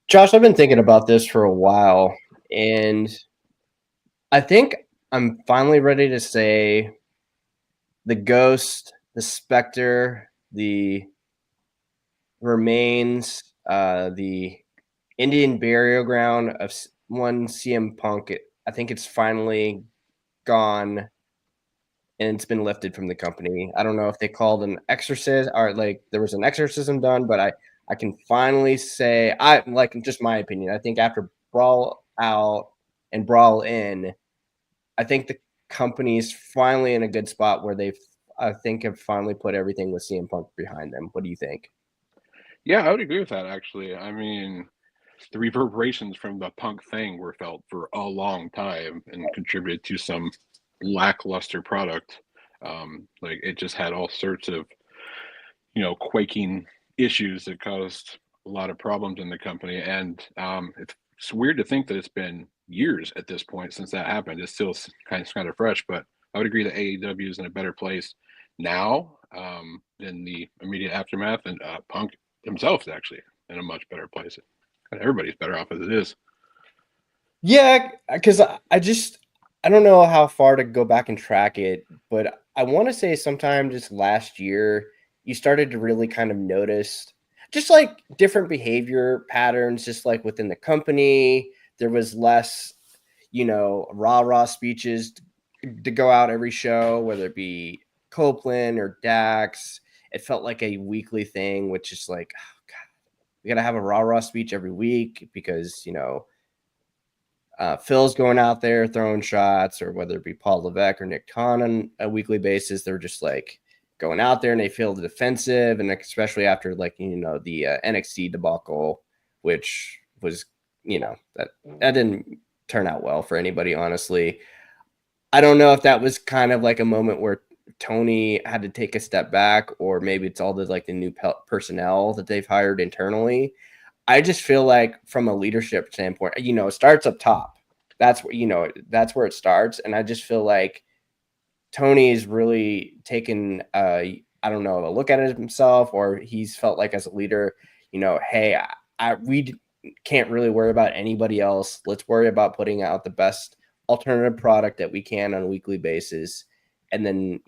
Josh, I've been thinking about this for a while, and I think I'm finally ready to say the ghost, the specter, the remains, the Indian burial ground of one CM Punk. I think it's finally gone and it's been lifted from the company. I don't know if they called an exorcist or like there was an exorcism done, but I can finally say I like just my opinion. I think after Brawl Out and Brawl In, I think the company's finally in a good spot where they've I think have finally put everything with CM Punk behind them. What do you think? Yeah, I would agree with that actually. I mean, the reverberations from the punk thing were felt for a long time and contributed to some lackluster product. Like it just had all sorts of, quaking issues that caused a lot of problems in the company. And it's weird to think that it's been years at this point since that happened. It's still kind of fresh, but I would agree that AEW is in a better place now than the immediate aftermath, and Punk himself is actually in a much better place. And everybody's better off as it is. Yeah, because I don't know how far to go back and track it, but I want to say sometime just last year you started to really kind of notice just like different behavior patterns, just like within the company. There was less, rah speeches to go out every show, whether it be Copeland or Dax. It felt like a weekly thing, which is like, oh God, we got to have a rah speech every week because, Phil's going out there throwing shots, or whether it be Paul Levesque or Nick Khan on a weekly basis, they're just like going out there and they feel defensive, and especially after the NXT debacle, which was that didn't turn out well for anybody, honestly. I don't know if that was kind of like a moment where Tony had to take a step back, or maybe it's all the new personnel that they've hired internally. I just feel like from a leadership standpoint, it starts up top. That's where it starts. And I just feel like Tony's really taken I don't know, a look at it himself, or he's felt like as a leader, hey, we can't really worry about anybody else. Let's worry about putting out the best alternative product that we can on a weekly basis, and then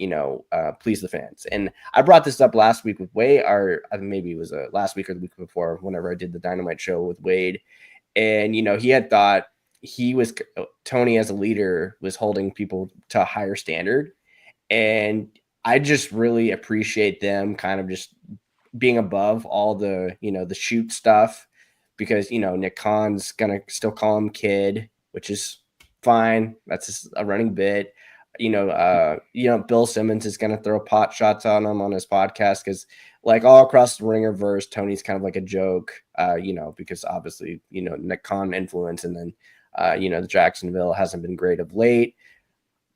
please the fans. And I brought this up last week with Wade, or maybe it was last week or the week before, whenever I did the Dynamite show with Wade, and he had thought Tony as a leader was holding people to a higher standard, and I just really appreciate them kind of just being above all the shoot stuff, because Nick Khan's gonna still call him kid, which is fine. That's just a running bit. Bill Simmons is gonna throw pot shots on him on his podcast, because like all across the Ringerverse, Tony's kind of like a joke, because obviously Nick Khan influence, and then the Jacksonville hasn't been great of late.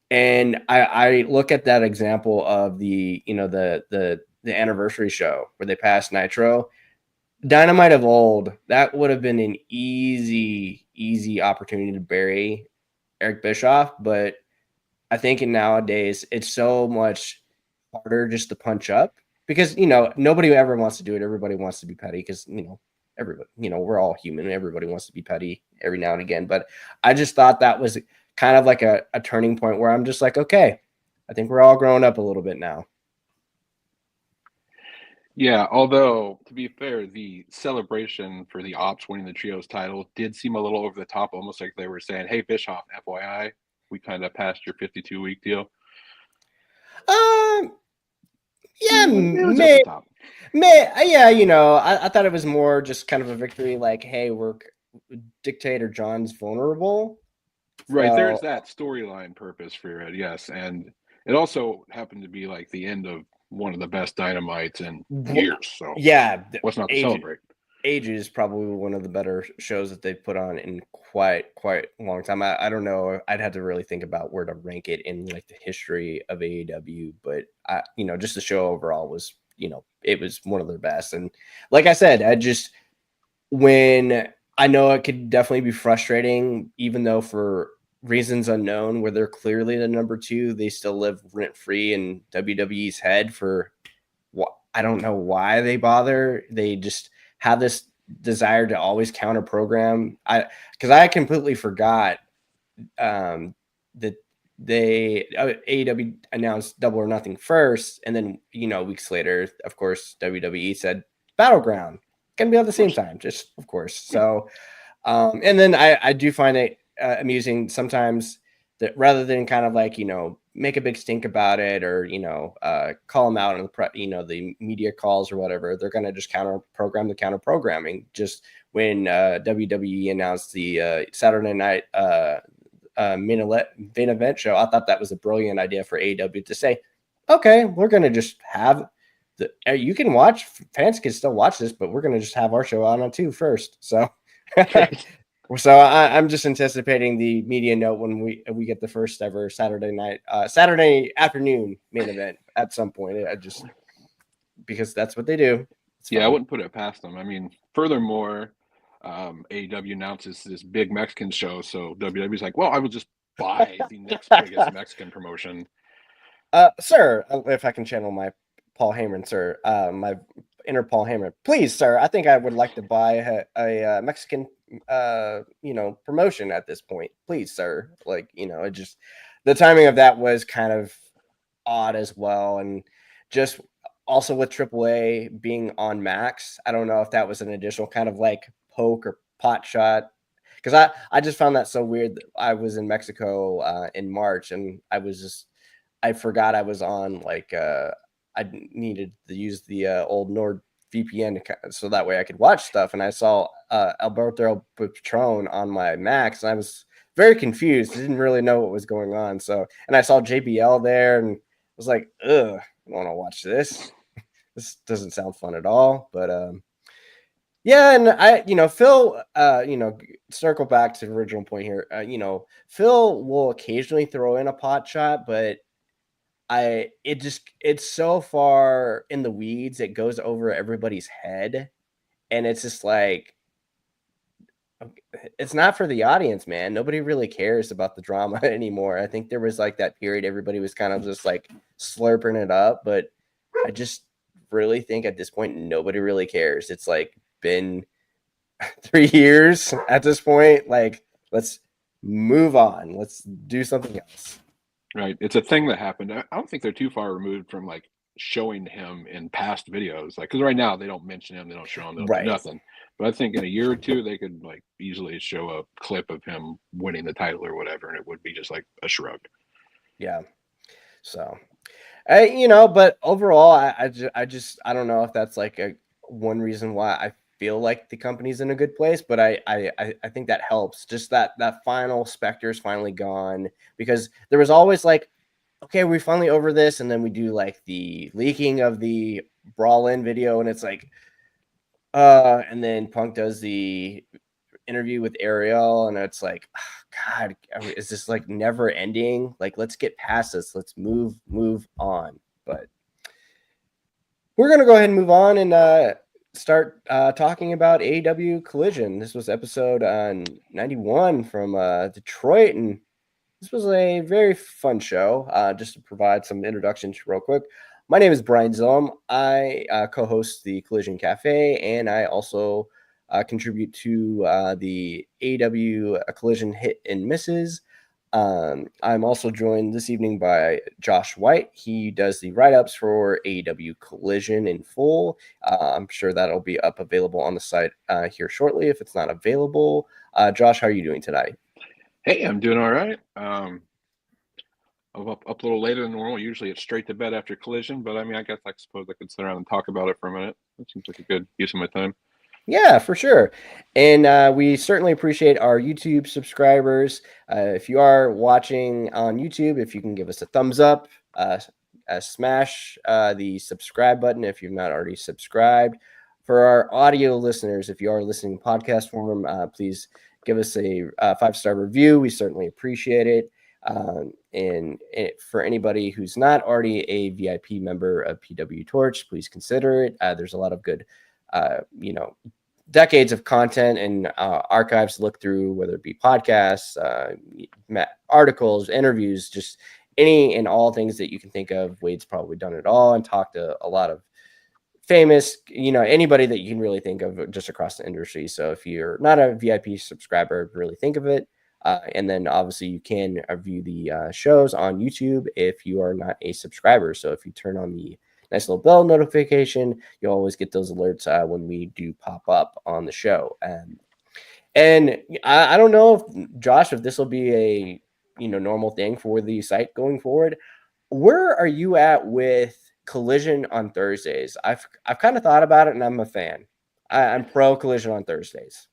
And I look at that example of the anniversary show where they passed Nitro. Dynamite of old, that would have been an easy opportunity to bury Eric Bischoff, but I think nowadays it's so much harder just to punch up, because nobody ever wants to do it. Everybody wants to be petty, because everybody, we're all human. Everybody wants to be petty every now and again. But I just thought that was kind of like a turning point where I'm just like, okay, I think we're all growing up a little bit now. Yeah, although to be fair, the celebration for the Ops winning the trios title did seem a little over the top, almost like they were saying, "Hey, Bischoff, FYI, we kind of passed your 52-week deal." Um, yeah, It was over the top. yeah, I thought it was more just kind of a victory, like, hey, we're Dictator John's vulnerable. Right, So there's that storyline purpose for it, yes, and it also happened to be like the end of one of the best dynamites in years. So yeah, what's not to age celebrate? Age is probably one of the better shows that they've put on in quite a long time. I don't know. I'd have to really think about where to rank it in like the history of AEW, but just the show overall was, it was one of their best. And like I said, when I know it could definitely be frustrating, even though for reasons unknown, where they're clearly the number two, they still live rent free in WWE's head for what I don't know why they bother. They just have this desire to always counter program. Because I completely forgot that AEW announced Double or Nothing first, and then weeks later, of course, WWE said Battleground can be at the same time, just of course. So, and then I do find it amusing sometimes that rather than kind of like make a big stink about it or call them out on the media calls or whatever, they're gonna just counter programming. Just when WWE announced the Saturday night main event show, I thought that was a brilliant idea for AEW to say, okay, we're gonna just have you can watch, fans can still watch this, but we're gonna just have our show on too first. So. So I'm just anticipating the media note when we get the first ever Saturday afternoon main event at some point. I just, because that's what they do. I wouldn't put it past them. I mean, furthermore, AEW announces this big Mexican show, so WWE's like, well, I will just buy the next biggest Mexican promotion. Sir, if I can channel my Paul Heyman, sir, my inner Paul Heyman, please, sir, I think I would like to buy a Mexican promotion at this point, please, sir. Like, it just, the timing of that was kind of odd as well. And just also with AAA being on Max, I don't know if that was an additional kind of like poke or pot shot, because I just found that so weird. I was in Mexico in March, and I forgot I was on like I needed to use the old Nord VPN so that way I could watch stuff, and I saw Alberto Patron on my Max, and I was very confused. I didn't really know what was going on. So, and I saw JBL there, and I was like, ugh, I don't want to watch this. This doesn't sound fun at all. But yeah, and I, Phil, circle back to the original point here. Phil will occasionally throw in a pot shot, but it's so far in the weeds, it goes over everybody's head, and it's just like, it's not for the audience, man. Nobody really cares about the drama anymore. I think there was like that period everybody was kind of just like slurping it up, but I just really think at this point nobody really cares. It's like been 3 years at this point. Like, let's move on. Let's do something else. Right. It's a thing that happened. I don't think they're too far removed from like showing him in past videos. Like, because right now they don't mention him, they don't show him, they don't do nothing. But I think in a year or two they could like easily show a clip of him winning the title or whatever, and it would be just like a shrug. Yeah. So, but overall, I don't know if that's like one reason why I feel like the company's in a good place, but I think that helps. Just that final specter is finally gone, because there was always like, okay, we're finally over this, and then we do like the leaking of the Brawl In video, and it's like, and then Punk does the interview with Ariel, and it's like, oh, God, is this like never ending? Like, let's get past this. Let's move on. But we're gonna go ahead and move on and start talking about AEW Collision. This was episode 91 from Detroit, and this was a very fun show. Just to provide some introductions real quick. My name is Brian Zilem. I co-host the Collision Cafe, and I also contribute to the AEW Collision Hit and Misses. I'm also joined this evening by Josh White. He does the write-ups for AEW Collision in full. I'm sure that'll be available on the site here shortly if it's not available. Josh, how are you doing tonight? Hey, I'm doing all right. I'm up a little later than normal. Usually it's straight to bed after Collision, but I mean, I suppose I could sit around and talk about it for a minute. That seems like a good use of my time. Yeah, for sure. And we certainly appreciate our YouTube subscribers. If you are watching on YouTube, if you can give us a thumbs up, smash the subscribe button if you've not already subscribed. For our audio listeners, if you are listening in podcast form, please give us a 5-star review. We certainly appreciate it. And for anybody who's not already a VIP member of PWTorch, please consider it. There's a lot of good decades of content and archives to look through, whether it be podcasts, articles, interviews, just any and all things that you can think of. Wade's probably done it all and talked to a lot of famous, anybody that you can really think of just across the industry. So if you're not a VIP subscriber, really think of it. And then obviously you can view the shows on YouTube if you are not a subscriber. So if you turn on the nice little bell notification, you'll always get those alerts when we do pop up on the show. And I don't know if Josh, if this will be a normal thing for the site going forward. Where are you at with Collision on Thursdays? I've kind of thought about it, and I'm a fan. I'm pro Collision on Thursdays.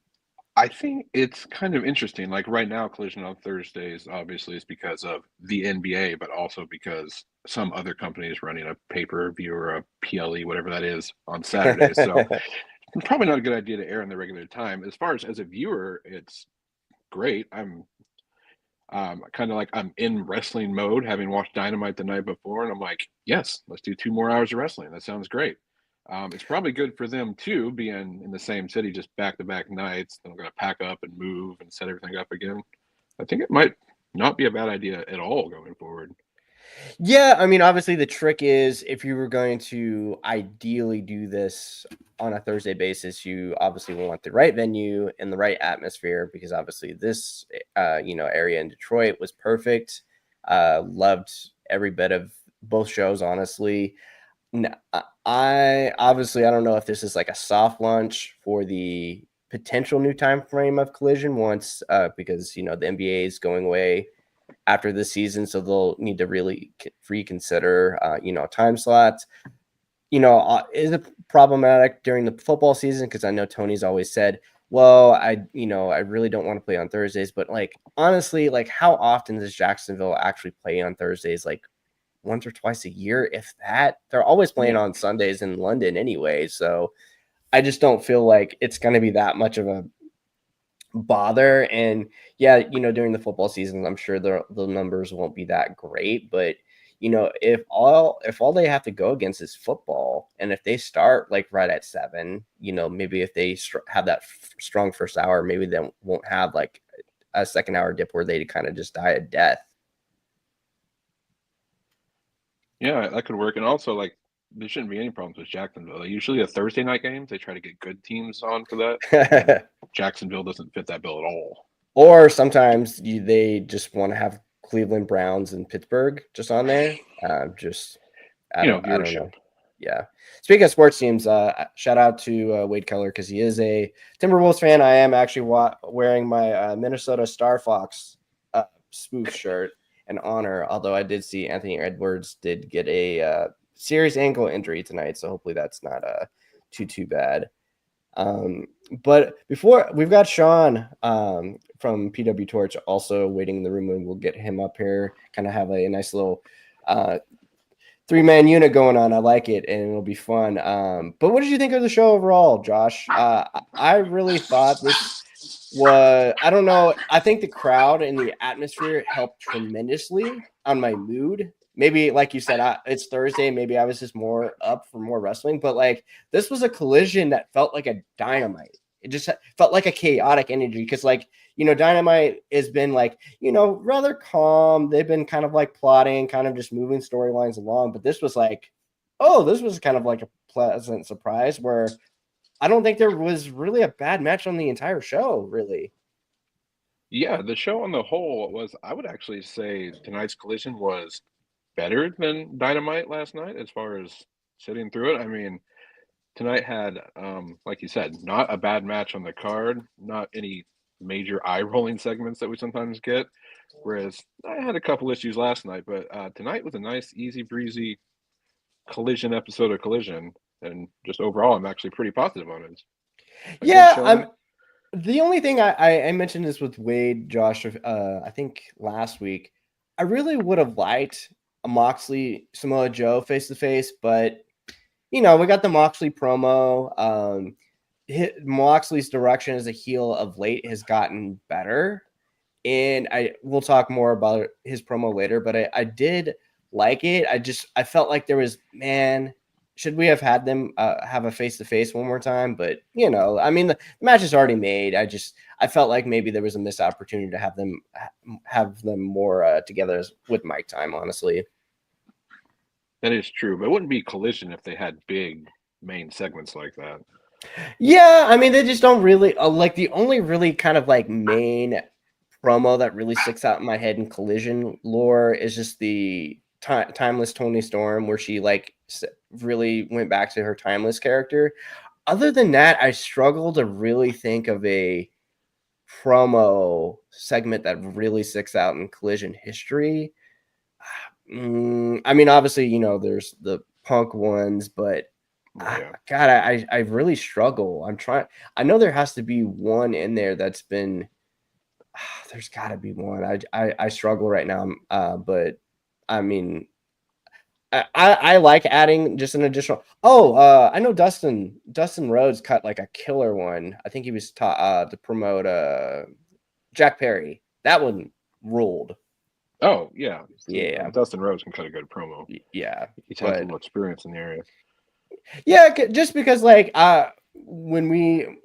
I think it's kind of interesting. Like right now, Collision on Thursdays obviously is because of the NBA, but also because some other company is running a pay-per-view or a PLE, whatever that is, on Saturdays. So it's probably not a good idea to air in the regular time. As far as a viewer, it's great. I'm kind of like I'm in wrestling mode, having watched Dynamite the night before, and I'm like, yes, let's do 2 more hours of wrestling. That sounds great. It's probably good for them too, being in the same city, just back-to-back nights. Then I'm going to pack up and move and set everything up again. I think it might not be a bad idea at all going forward. Yeah, I mean, obviously the trick is if you were going to ideally do this on a Thursday basis, you obviously want the right venue and the right atmosphere because obviously this area in Detroit was perfect. Loved every bit of both shows, honestly. I obviously I don't know if this is like a soft launch for the potential new time frame of Collision once because the NBA is going away after this season, so they'll need to really reconsider time slots. Is it problematic during the football season? Because I know Tony's always said, well, I really don't want to play on Thursdays, but like honestly, like how often does Jacksonville actually play on Thursdays? Like once or twice a year, if that. They're always playing Yeah. on Sundays in London anyway, so I just don't feel like it's going to be that much of a bother. And yeah, during the football season, I'm sure the numbers won't be that great, but if all they have to go against is football, and if they start like right at 7, maybe if they have that strong first hour, maybe they won't have like a second hour dip where they kind of just die a death. Yeah, that could work. And also, like, there shouldn't be any problems with Jacksonville. Like, usually, the Thursday night games, they try to get good teams on for that. And Jacksonville doesn't fit that bill at all. Or sometimes they just want to have Cleveland Browns and Pittsburgh just on there. Just I don't know. Viewership. Yeah. Speaking of sports teams, shout out to Wade Keller because he is a Timberwolves fan. I am actually wearing my Minnesota Star Fox spoof shirt in honor. Although I did see Anthony Edwards did get a serious ankle injury tonight, so hopefully that's not too bad. But before we've got Sean from PWTorch also waiting in the room, and we'll get him up here. Kind of have a nice little 3-man unit going on. I like it, and it'll be fun. But what did you think of the show overall, Josh? I really thought this was, I don't know, I think the crowd and the atmosphere helped tremendously on my mood. Maybe, like you said, it's Thursday. Maybe I was just more up for more wrestling, but like this was a Collision that felt like a Dynamite. It just felt like a chaotic energy because, like, Dynamite has been like, rather calm. They've been kind of like plotting, kind of just moving storylines along. But this was like, oh, this was kind of like a pleasant surprise where I don't think there was really a bad match on the entire show, really. Yeah, the show on the whole was, I would actually say tonight's Collision was better than Dynamite last night as far as sitting through it. I mean, tonight had, like you said, not a bad match on the card, not any major eye-rolling segments that we sometimes get. Whereas I had a couple issues last night, but tonight was a nice, easy breezy Collision episode of Collision, and just overall, I'm actually pretty positive on it. A good Yeah, showing. the only thing I mentioned this with Wade, Josh, I think last week, I really would have liked a Moxley Samoa Joe face to face, but we got the Moxley promo. Moxley's direction as a heel of late has gotten better, and we'll talk more about his promo later. But I did like it. I felt like there was, man, should we have had them have a face to face one more time? But I mean, the match is already made. I felt like maybe there was a missed opportunity to have them more together with mic time. Honestly, That is true, but it wouldn't be Collision if they had big main segments like that. Yeah, I mean, they just don't really like the only really kind of like main promo that really sticks out in my head in Collision lore is just the timeless Tony Storm, where she like really went back to her timeless character. Other than that, I struggle to really think of a promo segment that really sticks out in Collision history. I mean, obviously, there's the Punk ones, but Yeah. God, I really struggle. I'm trying. I know there has to be one in there that's been. There's got to be one. I struggle right now. But I mean, I like adding just an additional. Oh, I know Dustin Rhodes cut like a killer one. I think he was to promote Jack Perry. That one ruled. Oh yeah. See, Yeah, Dustin Rhodes can cut a good promo. yeah, He's had but some experience in the area. yeah, just because like when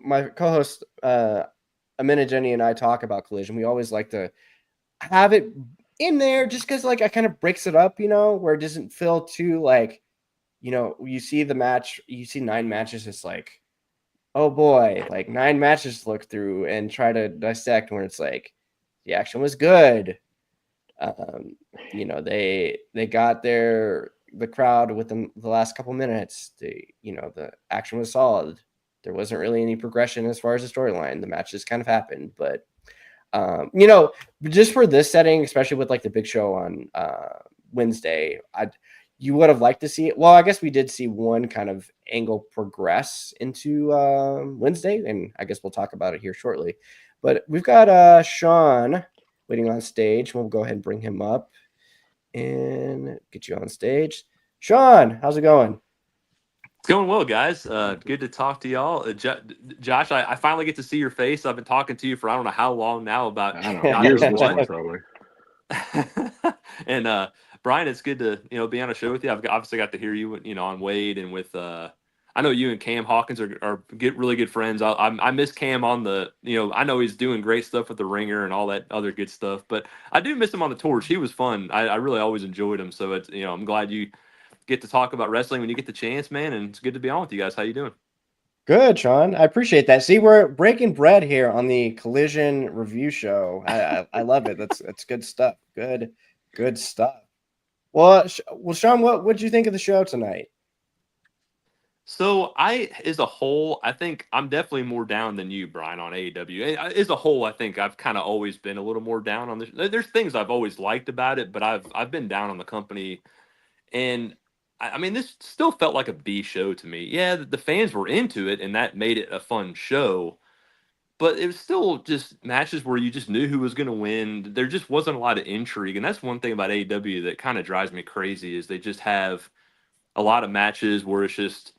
my co-host Amina Jenny and I talk about Collision, we always like to have it in there just because like I kind of breaks it up, where it doesn't feel too like, you see the match, you see 9 matches, it's like, oh boy, like 9 matches to look through and try to dissect, where it's like the action was good. They got the crowd within the last couple minutes. The action was solid. There wasn't really any progression as far as the storyline. The match just kind of happened, but just for this setting, especially with like the big show on Wednesday, you would have liked to see it. Well, I guess we did see one kind of angle progress into Wednesday, and I guess we'll talk about it here shortly. But we've got Sean waiting on stage. We'll go ahead and bring him up and get you on stage. Sean, how's it going? It's going well, guys. Good to talk to y'all. Josh, I finally get to see your face. I've been talking to you for I don't know how long now about I don't know, God years knows at this point, what. probably. And Brian, it's good to be on a show with you. I've obviously got to hear you on Wade and with I know you and Cam Hawkins are really good friends. I miss Cam on the I know he's doing great stuff with the Ringer and all that other good stuff, but I do miss him on the Torch. He was fun. I really always enjoyed him. So it's I'm glad you get to talk about wrestling when you get the chance, man. And it's good to be on with you guys. How you doing? Good, Sean. I appreciate that. See, we're breaking bread here on the Collision review show. I love it. That's good stuff. Good stuff. Well, Sean, what did you think of the show tonight? So as a whole, I think I'm definitely more down than you, Brian, on AEW. As a whole, I think I've kind of always been a little more down on this. There's things I've always liked about it, but I've been down on the company, and I mean, this still felt like a B show to me. Yeah, the fans were into it, and that made it a fun show. But it was still just matches where you just knew who was going to win. There just wasn't a lot of intrigue, and that's one thing about AEW that kind of drives me crazy is they just have a lot of matches where it's just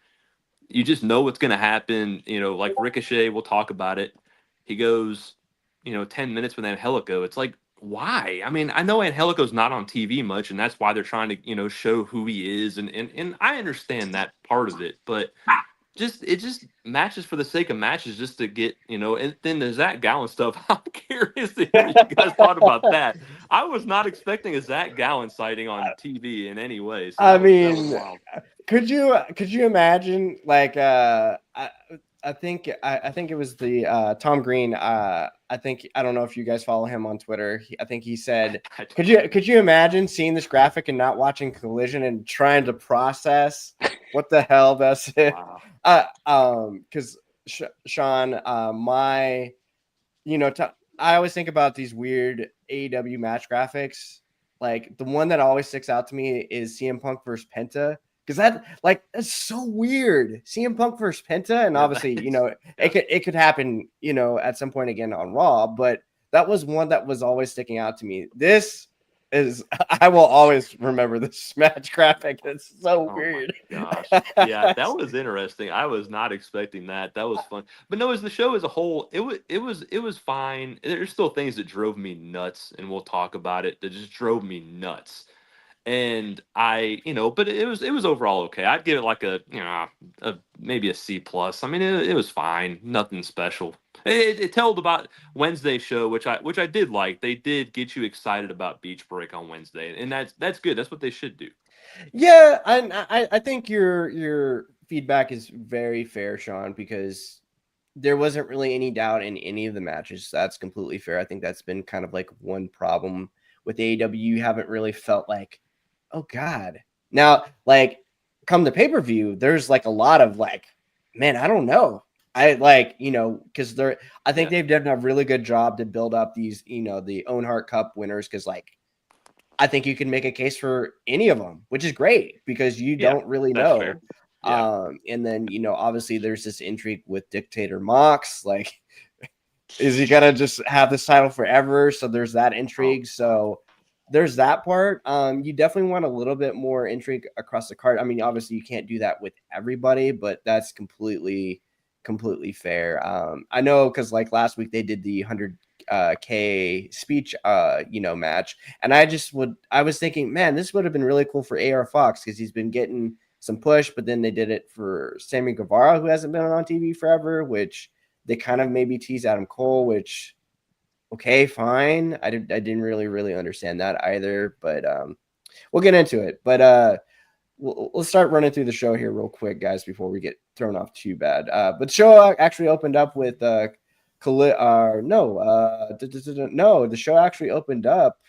you just know what's going to happen. Like Ricochet, we'll talk about it. He goes, 10 minutes with Angelico. It's like, why? I mean, I know Angelico's not on TV much, and that's why they're trying to, show who he is. And I understand that part of it, but it just matches for the sake of matches just to get, and then there's that Gowan stuff. I'm curious to hear what you guys thought about that. I was not expecting a Zach Gowan sighting on TV in any way. So I that mean, was wild. could you imagine like I think it was the Tom Green. I don't know if you guys follow him on Twitter. I think he said, could you imagine seeing this graphic and not watching Collision and trying to process what the hell this is? Wow. Because Sean, I always think about these weird AEW match graphics. Like the one that always sticks out to me is CM Punk versus Penta. Because that's so weird. CM Punk versus Penta, and obviously, it could happen, at some point again on Raw, but that was one that was always sticking out to me. This is I will always remember this match graphic. It's so weird. Gosh. Yeah, that was interesting. I was not expecting that. That was fun. But no, as the show as a whole, it was fine. There's still things that drove me nuts, and we'll talk about it, that just drove me nuts. And but it was overall okay. I'd give it like maybe a C plus. I mean, it was fine, nothing special. It told about Wednesday's show, which I did like. They did get you excited about Beach Break on Wednesday, and that's good. That's what they should do. Yeah, I think your feedback is very fair, Sean, because there wasn't really any doubt in any of the matches. That's completely fair. I think that's been kind of like one problem with AEW. You haven't really felt like, oh God. Now, like, come to pay-per-view, there's like a lot of like, man, I don't know. I like, because I think they've done a really good job to build up these, the Own Heart Cup winners, because like I think you can make a case for any of them, which is great because you don't really know. Fair. Yeah. And then, obviously there's this intrigue with Dictator Mox. Like, is he going to just have this title forever? So there's that intrigue. So there's that part. You definitely want a little bit more intrigue across the card. I mean, obviously you can't do that with everybody, but that's completely fair. I know because like last week they did the 100K speech match, and I was thinking, man, this would have been really cool for AR Fox because he's been getting some push, but then they did it for Sammy Guevara, who hasn't been on TV forever, which they kind of maybe tease Adam Cole, which okay, fine. I didn't really understand that either, but we'll get into it. But we'll start running through the show here real quick, guys, before we get thrown off too bad. But the show actually opened up with the show actually opened up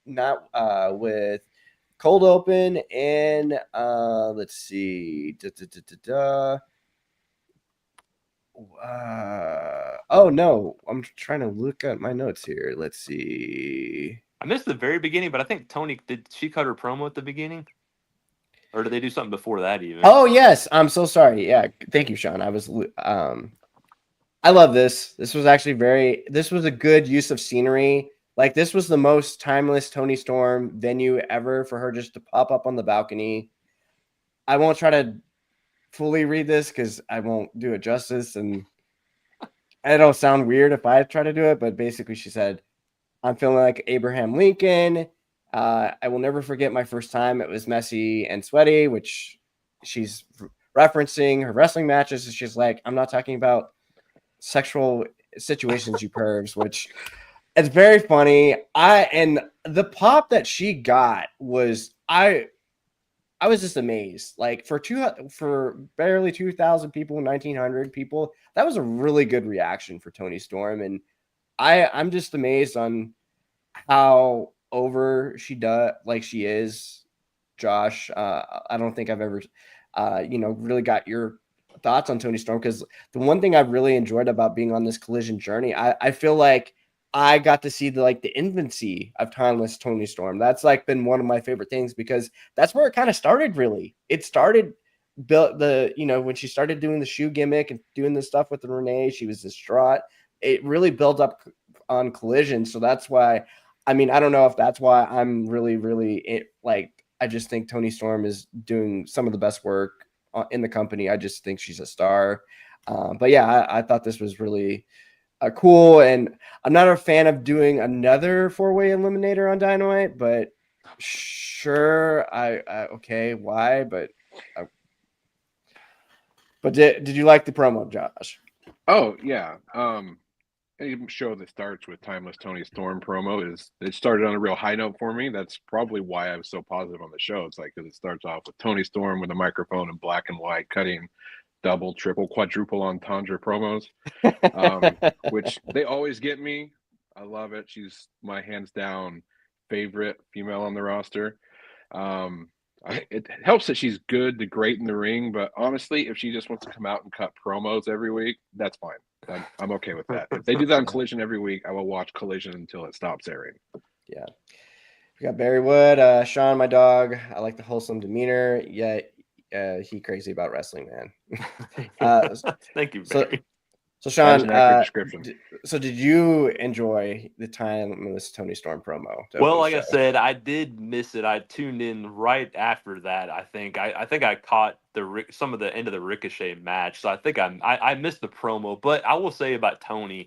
not with cold open and let's see. Oh no, I'm trying to look at my notes here. Let's see. I missed the very beginning, but I think Tony, did she cut her promo at the beginning? Or did they do something before that even? Oh yes, I'm so sorry. Yeah, thank you, Sean. I love this. This was a good use of scenery. Like this was the most timeless Toni Storm venue ever for her just to pop up on the balcony. I won't try to fully read this because I won't do it justice, and it'll sound weird if I try to do it. But basically, she said, "I'm feeling like Abraham Lincoln. I will never forget my first time. It was messy and sweaty," which she's referencing her wrestling matches. And she's like, "I'm not talking about sexual situations, you pervs," which it's very funny. And the pop that she got was I was just amazed. Like for barely 2,000 people, 1,900 people, that was a really good reaction for Toni Storm, and I'm just amazed on how over she is. Josh, I don't think I've ever, really got your thoughts on Toni Storm, because the one thing I've really enjoyed about being on this Collision journey, I feel like I got to see the infancy of timeless Toni Storm. That's like been one of my favorite things because that's where it kind of started. Really, it started built when she started doing the shoe gimmick and doing the stuff with the Renee. She was distraught. It really built up on Collision, so that's why. I mean, I don't know if that's why I'm really I just think Toni Storm is doing some of the best work in the company. I just think she's a star. But yeah, I thought this was really cool. And I'm not a fan of doing another 4-way eliminator on Dynamite, but sure, I okay, why? But did you like the promo, Josh? Oh yeah. Any show that starts with timeless Toni Storm promo it started on a real high note for me. That's probably why I was so positive on the show. It's like because it starts off with Toni Storm with a microphone in black and white, cutting double, triple, quadruple entendre promos, which they always get me. I love it. She's my hands down favorite female on the roster. It helps that she's good to great in the ring, but honestly, if she just wants to come out and cut promos every week, that's fine. I'm okay with that. If they do that on Collision every week, I will watch Collision until it stops airing. Yeah. We got Barry Wood, Sean, my dog. I like the wholesome demeanor, yet he crazy about wrestling, man. Thank you, Barry. So Sean, description. So did you enjoy the timeless Toni Storm promo? Well, like I said, I did miss it. I tuned in right after that. I think I caught some of the end of the Ricochet match, so I think I missed the promo. But I will say about Toni,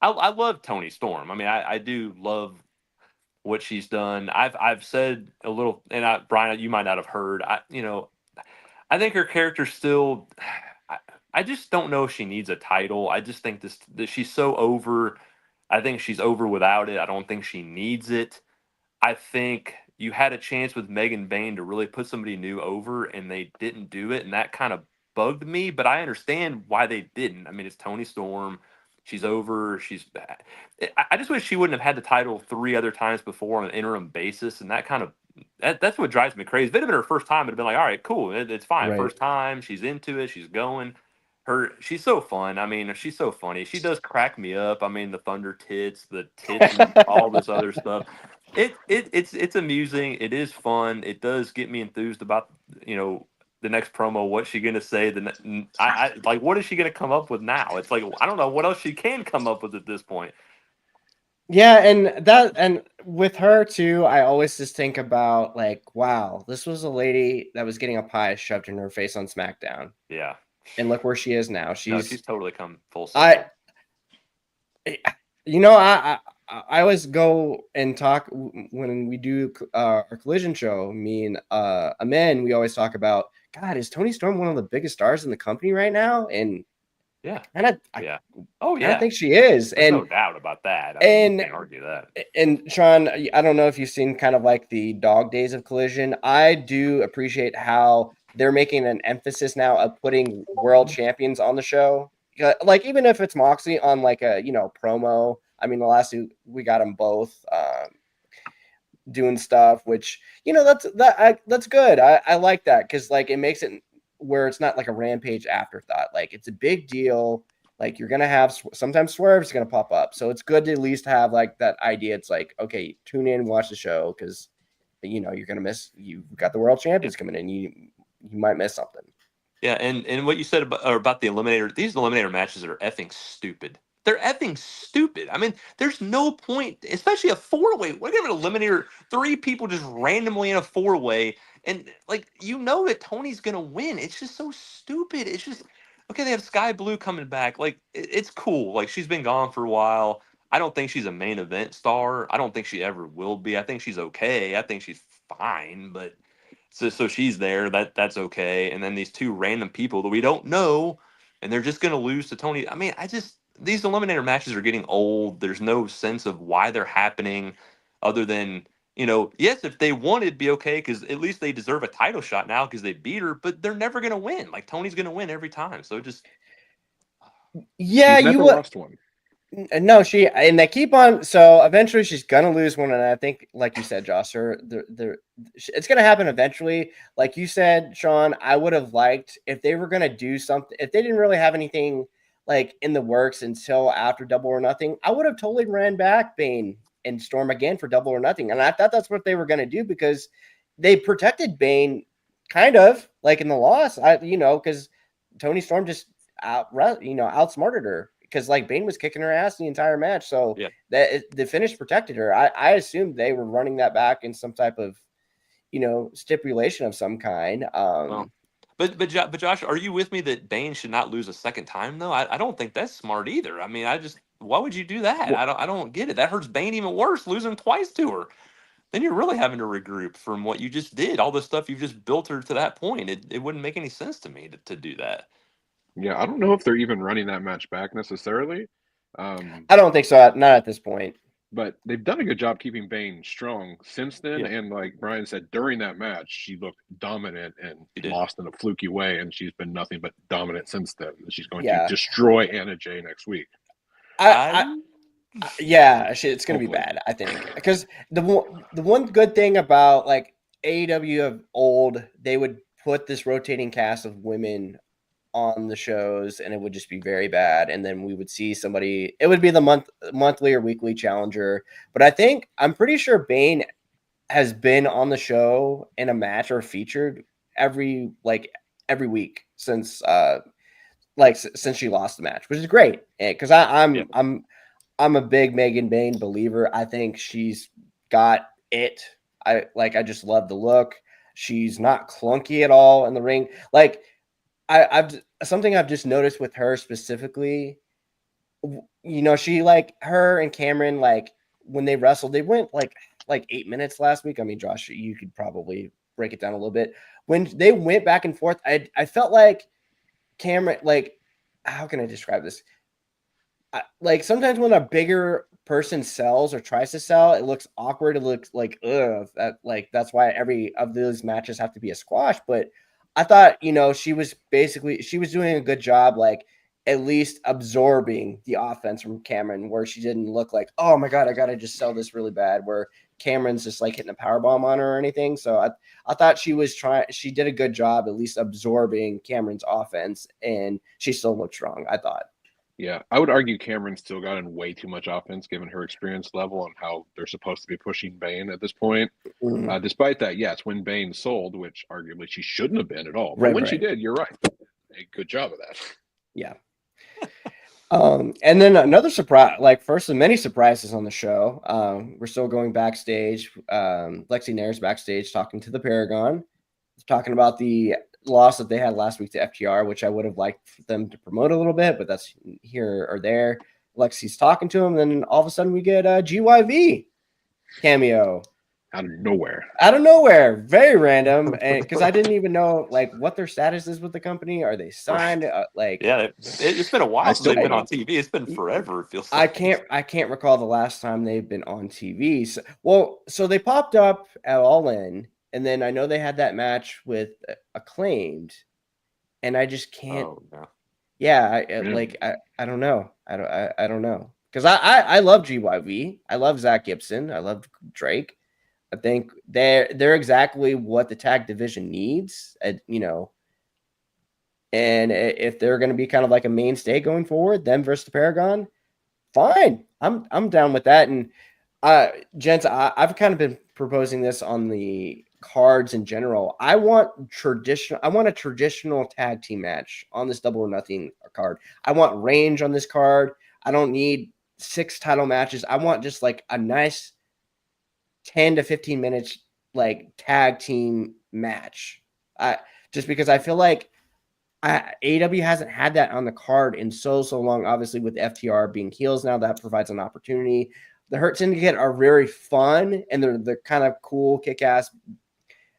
I love Toni Storm. I mean, I do love what she's done. I've said a little, and Brian, you might not have heard. I think her character still. I just don't know if she needs a title. I just think that she's so over. I think she's over without it. I don't think she needs it. I think you had a chance with Megan Bayne to really put somebody new over, and they didn't do it, and that kind of bugged me. But I understand why they didn't. I mean, it's Toni Storm. She's over. She's. I just wish she wouldn't have had the title 3 other times before on an interim basis, and that kind of that's what drives me crazy. If it had been her first time, it'd have been like, all right, cool, it's fine. Right. First time, she's into it, she's going. She's so fun. I mean, she's so funny. She does crack me up. I mean, the thunder tits, and all this other stuff. It's amusing. It is fun. It does get me enthused about the next promo. What's she gonna say? I like, what is she gonna come up with now? It's like, I don't know what else she can come up with at this point. Yeah, and with her too, I always just think about like, wow, this was a lady that was getting a pie shoved in her face on SmackDown. Yeah. And look where she is now. She's totally come full circle. I always go and talk when we do our Collision show. Me and Amen, we always talk about, God, is Toni Storm one of the biggest stars in the company right now? And yeah, I think she is. There's no doubt about that. I mean, you can't argue that. And Sean, I don't know if you've seen kind of like the dog days of Collision. I do appreciate how they're making an emphasis now of putting world champions on the show. Like, even if it's Moxley on like a promo. I mean, the last two we got them both doing stuff, which that's good. I like that because like it makes it where it's not like a Rampage afterthought. Like, it's a big deal. Like, you're gonna have sometimes Swerve's gonna pop up, so it's good to at least have like that idea. It's like, okay, tune in, watch the show, because you're gonna miss. You've got the world champions coming in. You might miss something. Yeah, and what you said about the Eliminator, these Eliminator matches are effing stupid. They're effing stupid. I mean, there's no point, especially a 4-way. We're going to eliminate 3 people just randomly in a 4-way. And, like, that Tony's going to win. It's just so stupid. It's just, okay, they have Sky Blue coming back. Like, it's cool. Like, she's been gone for a while. I don't think she's a main event star. I don't think she ever will be. I think she's okay. I think she's fine, but so she's there. That's okay. And then these 2 random people that we don't know, and they're just going to lose to Tony. I mean, these Eliminator matches are getting old. There's no sense of why they're happening other than, yes, if they won, it'd be okay because at least they deserve a title shot now because they beat her, but they're never going to win. Like, Tony's going to win every time. So just. Yeah, she's never lost one. No, and they keep on. So eventually she's going to lose one. And I think, like you said, Josh, it's going to happen eventually. Like you said, Sean, I would have liked if they were going to do something, if they didn't really have anything like in the works until after Double or Nothing, I would have totally ran back Bayne and Storm again for Double or Nothing. And I thought that's what they were going to do because they protected Bayne kind of like in the loss, because Toni Storm just outsmarted her because like Bayne was kicking her ass the entire match. So that the finish protected her. I assumed they were running that back in some type of, stipulation of some kind. But Josh, are you with me that Bayne should not lose a second time though? I don't think that's smart either. I mean, why would you do that? I don't get it. That hurts Bayne even worse, losing twice to her. Then you're really having to regroup from what you just did. All the stuff you've just built her to that point. It wouldn't make any sense to me to do that. Yeah, I don't know if they're even running that match back necessarily. I don't think so. Not at this point. But they've done a good job keeping Bayne strong since then. Yeah. And like Brian said, during that match, she looked dominant and lost in a fluky way. And she's been nothing but dominant since then. She's going to destroy Anna Jay next week. It's going to be bad, I think. Because the one good thing about like AEW of old, they would put this rotating cast of women on the shows and it would just be very bad, and then we would see somebody, it would be the monthly or weekly challenger. But I'm pretty sure Bayne has been on the show in a match or featured every week since since she lost the match, which is great because I'm a big Megan Bayne believer. I think she's got it. I just love the look. She's not clunky at all in the ring. Like, I've just noticed with her specifically, she like her and Cameron, like when they wrestled, they went like 8 minutes last week. I mean, Josh, you could probably break it down a little bit. When they went back and forth, I felt like Cameron, like, how can I describe this? Like sometimes when a bigger person sells or tries to sell, it looks awkward. It looks like that's why every of those matches have to be a squash. But I thought, she was doing a good job, like at least absorbing the offense from Cameron, where she didn't look like, oh my God, I gotta just sell this really bad, where Cameron's just like hitting a power bomb on her or anything. So I thought she did a good job at least absorbing Cameron's offense, and she still looked strong, I thought. Yeah, I would argue Cameron still got in way too much offense given her experience level and how they're supposed to be pushing Bane at this point. Mm-hmm. Despite that, yes, when Bane sold, which arguably she shouldn't have been at all, but when she did, you're right. A good job of that. Yeah. And then another surprise, like first of many surprises on the show. We're still going backstage. Lexi Nair's backstage talking to the Paragon, talking about the loss that they had last week to FTR, which I would have liked them to promote a little bit, but that's here or there. Lexi's talking to him, then all of a sudden we get a GYV cameo. Out of nowhere, very random, and because I didn't even know like what their status is with the company. Are they signed? It's been a while since they've been on TV. It's been forever. It feels like. I can't recall the last time they've been on TV. So they popped up at All In, and then I know they had that match with Acclaimed, and I just can't. Oh, no. Yeah, I don't know. I don't know, because I love GYV. I love Zach Gibson. I love Drake. I think they're exactly what the tag division needs, and if they're going to be kind of like a mainstay going forward, them versus the Paragon, fine. I'm down with that. And gents, I've kind of been proposing this on the cards in general. I want a traditional tag team match on this Double or Nothing card. I want range on this card. I don't need 6 title matches. I want just like a nice 10 to 15 minutes like tag team match. Just because I feel like AEW hasn't had that on the card in so long. Obviously, with FTR being heels now, that provides an opportunity. The Hurt Syndicate are very fun, and they're kind of cool, kick-ass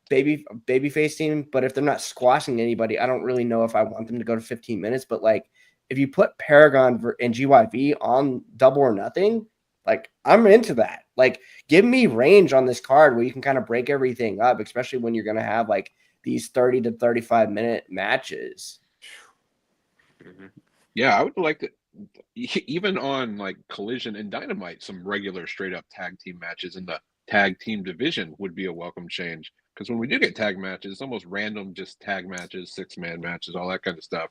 babyface team. But if they're not squashing anybody, I don't really know if I want them to go to 15 minutes. But like, if you put Paragon and GYV on Double or Nothing, like I'm into that. Like, give me range on this card where you can kind of break everything up, especially when you're going to have like these 30 to 35 minute matches. Yeah, I would like to, even on like Collision and Dynamite, some regular straight up tag team matches in the tag team division would be a welcome change. Because when we do get tag matches, it's almost random, just tag matches, 6-man matches, all that kind of stuff.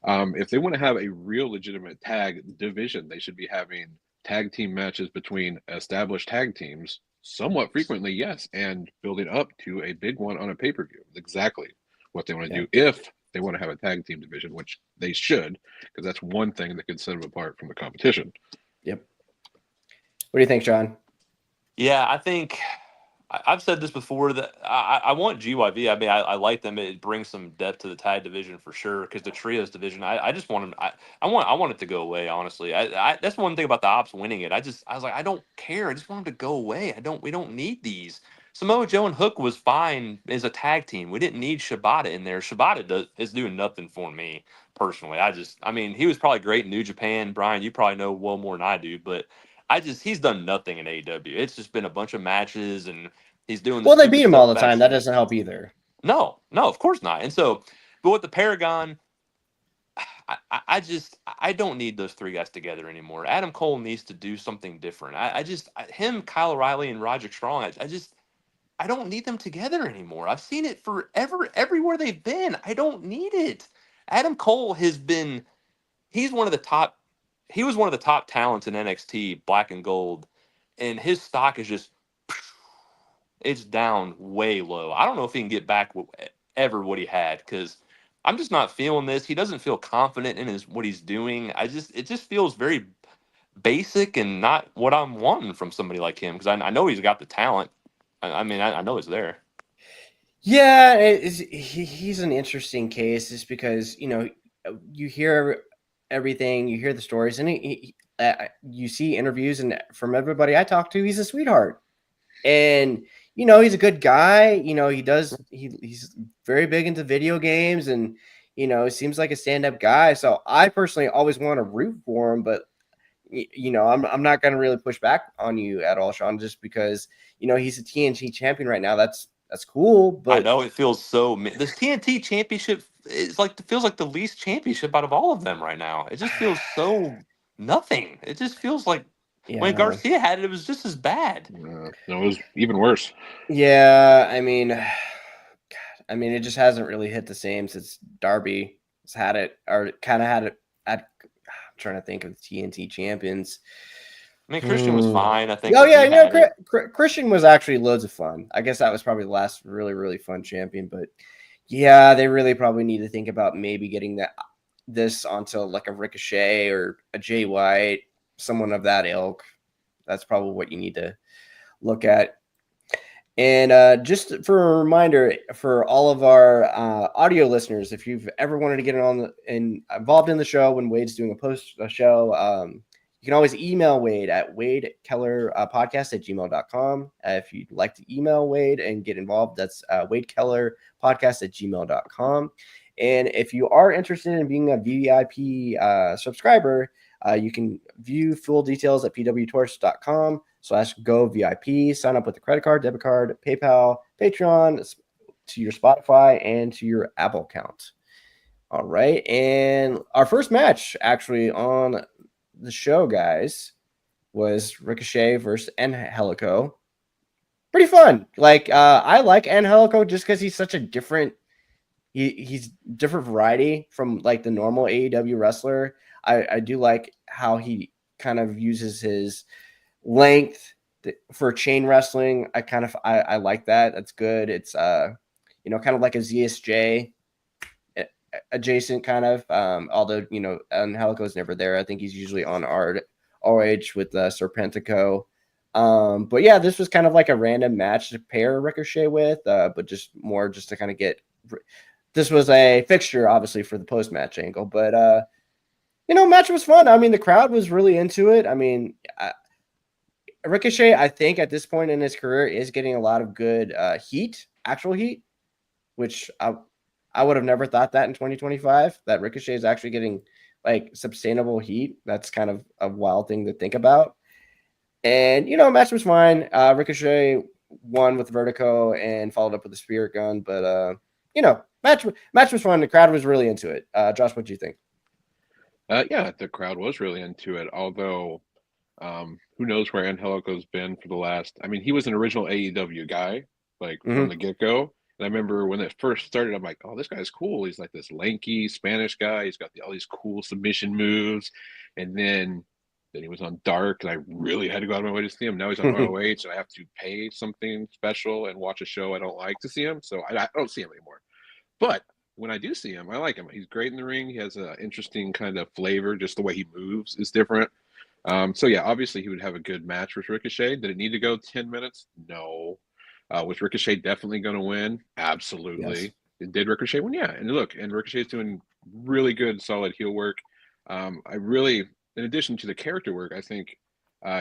If they want to have a real legitimate tag division, they should be having tag team matches between established tag teams somewhat frequently, yes, and building up to a big one on a pay-per-view. Exactly what they want to do if they want to have a tag team division, which they should, because that's one thing that could set them apart from the competition. Yep. What do you think, Sean? Yeah, I think I've said this before that I want GYV. I mean, I like them. It brings some depth to the tag division for sure. Because the trios division, I just want them. I want it to go away. Honestly, that's one thing about the Ops winning it. I was like, I don't care. I just want them to go away. We don't need these. Samoa Joe and Hook was fine as a tag team. We didn't need Shibata in there. Shibata is doing nothing for me personally. I mean, he was probably great in New Japan. Brian, you probably know well more than I do, but he's done nothing in AEW. It's just been a bunch of matches and he's doing they beat him all the time. That doesn't help either. No, of course not. And so, but with the Paragon, I don't need those 3 guys together anymore. Adam Cole needs to do something different. Him, Kyle O'Reilly, and Roger Strong, I don't need them together anymore. I've seen it forever, everywhere they've been. I don't need it. Adam Cole he was one of the top talents in NXT, Black and Gold, and his stock is just, it's down way low. I don't know if he can get back ever what he had, because I'm just not feeling this. He doesn't feel confident in what he's doing. It just feels very basic and not what I'm wanting from somebody like him, because I know he's got the talent. I mean, I know it's there. Yeah, he's an interesting case, just because you hear everything, you hear the stories, and you see interviews, and from everybody I talk to, he's a sweetheart, and he's a good guy. He's very big into video games, and he seems like a stand-up guy. So I personally always want to root for him, but I'm not going to really push back on you at all, Sean, just because, he's a TNT champion right now. That's cool. But I know it feels so. This TNT championship feels like the least championship out of all of them right now. It just feels so nothing. It just feels like when Garcia had it, it was just as bad. No, it was even worse. Yeah, I mean, it just hasn't really hit the same since Darby has had it, or kind of had it at. I'm trying to think of the TNT champions. I mean, Christian was fine. I think. Oh yeah, Christian was actually loads of fun. I guess that was probably the last really, really fun champion. But yeah, they really probably need to think about maybe getting this onto like a Ricochet or a Jay White, someone of that ilk. That's probably what you need to look at. And just for a reminder for all of our audio listeners, if you've ever wanted to get involved in the show when Wade's doing a post show, you can always email Wade at wadekellerpodcast@gmail.com. If you'd like to email Wade and get involved, that's wadekellerpodcast@gmail.com. And if you are interested in being a VIP subscriber, you can view full details at pwtorch.com/govip. Sign up with a credit card, debit card, PayPal, Patreon, to your Spotify, and to your Apple account. All right. And our first match actually on the show, guys, was Ricochet versus Angelico. Pretty fun. Like, I like Angelico just because he's such a different he's different variety from like the normal AEW wrestler. I do like how he kind of uses his length for chain wrestling. I like that. That's good. It's kind of like a ZSJ adjacent kind of. Although Angelico's never there. I think he's usually on ROH with Serpentico. But yeah, this was kind of like a random match to pair Ricochet with, but just to kind of get. This was a fixture, obviously, for the post-match angle, but match was fun. I mean, the crowd was really into it. I mean, Ricochet, I think at this point in his career is getting a lot of good actual heat, which I would have never thought that in 2025, that Ricochet is actually getting like sustainable heat. That's kind of a wild thing to think about. And, match was fine. Ricochet won with Vertigo and followed up with the Spirit Gun, but match was fun. The crowd was really into it. Josh, what do you think? Yeah, the crowd was really into it. Although, who knows where Angelico's been for the last? I mean, he was an original AEW guy, like from the get-go. And I remember when it first started, I'm like, oh, this guy's cool. He's like this lanky Spanish guy. He's got all these cool submission moves. And then he was on Dark, and I really had to go out of my way to see him. Now he's on ROH, and I have to pay something special and watch a show I don't like to see him. So I don't see him anymore. But when I do see him, I like him. He's great in the ring. He has an interesting kind of flavor. Just the way he moves is different. So yeah, obviously he would have a good match with Ricochet. Did it need to go 10 minutes? No. Was Ricochet definitely going to win? Absolutely. Yes. Did Ricochet win? Yeah. And look, Ricochet's doing really good, solid heel work. In addition to the character work, I think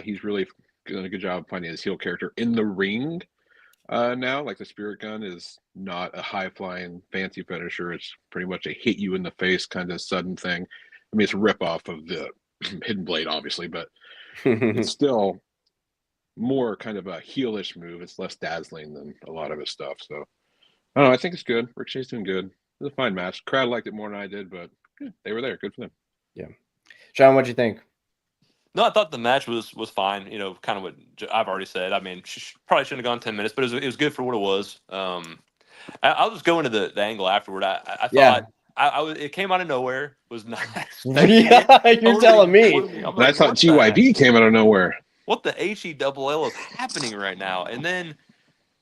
he's really done a good job finding his heel character in the ring. Now, like the Spirit Gun is not a high-flying fancy finisher. It's pretty much a hit you in the face kind of sudden thing. I mean, it's a rip-off of the Hidden Blade, obviously, but it's still more kind of a heelish move. It's less dazzling than a lot of his stuff. So, I don't know. I think it's good. Ricochet's doing good. It was a fine match. Crowd liked it more than I did, but yeah, they were there. Good for them. Yeah. Sean, what'd you think? No, I thought the match was fine. Kind of what I've already said. I mean, probably shouldn't have gone 10 minutes, but it was good for what it was. I'll just go into the angle afterward. I thought it came out of nowhere. Was not expecting it. You're telling me. Like, I thought GYB came out of nowhere. What the HELL is happening right now? And then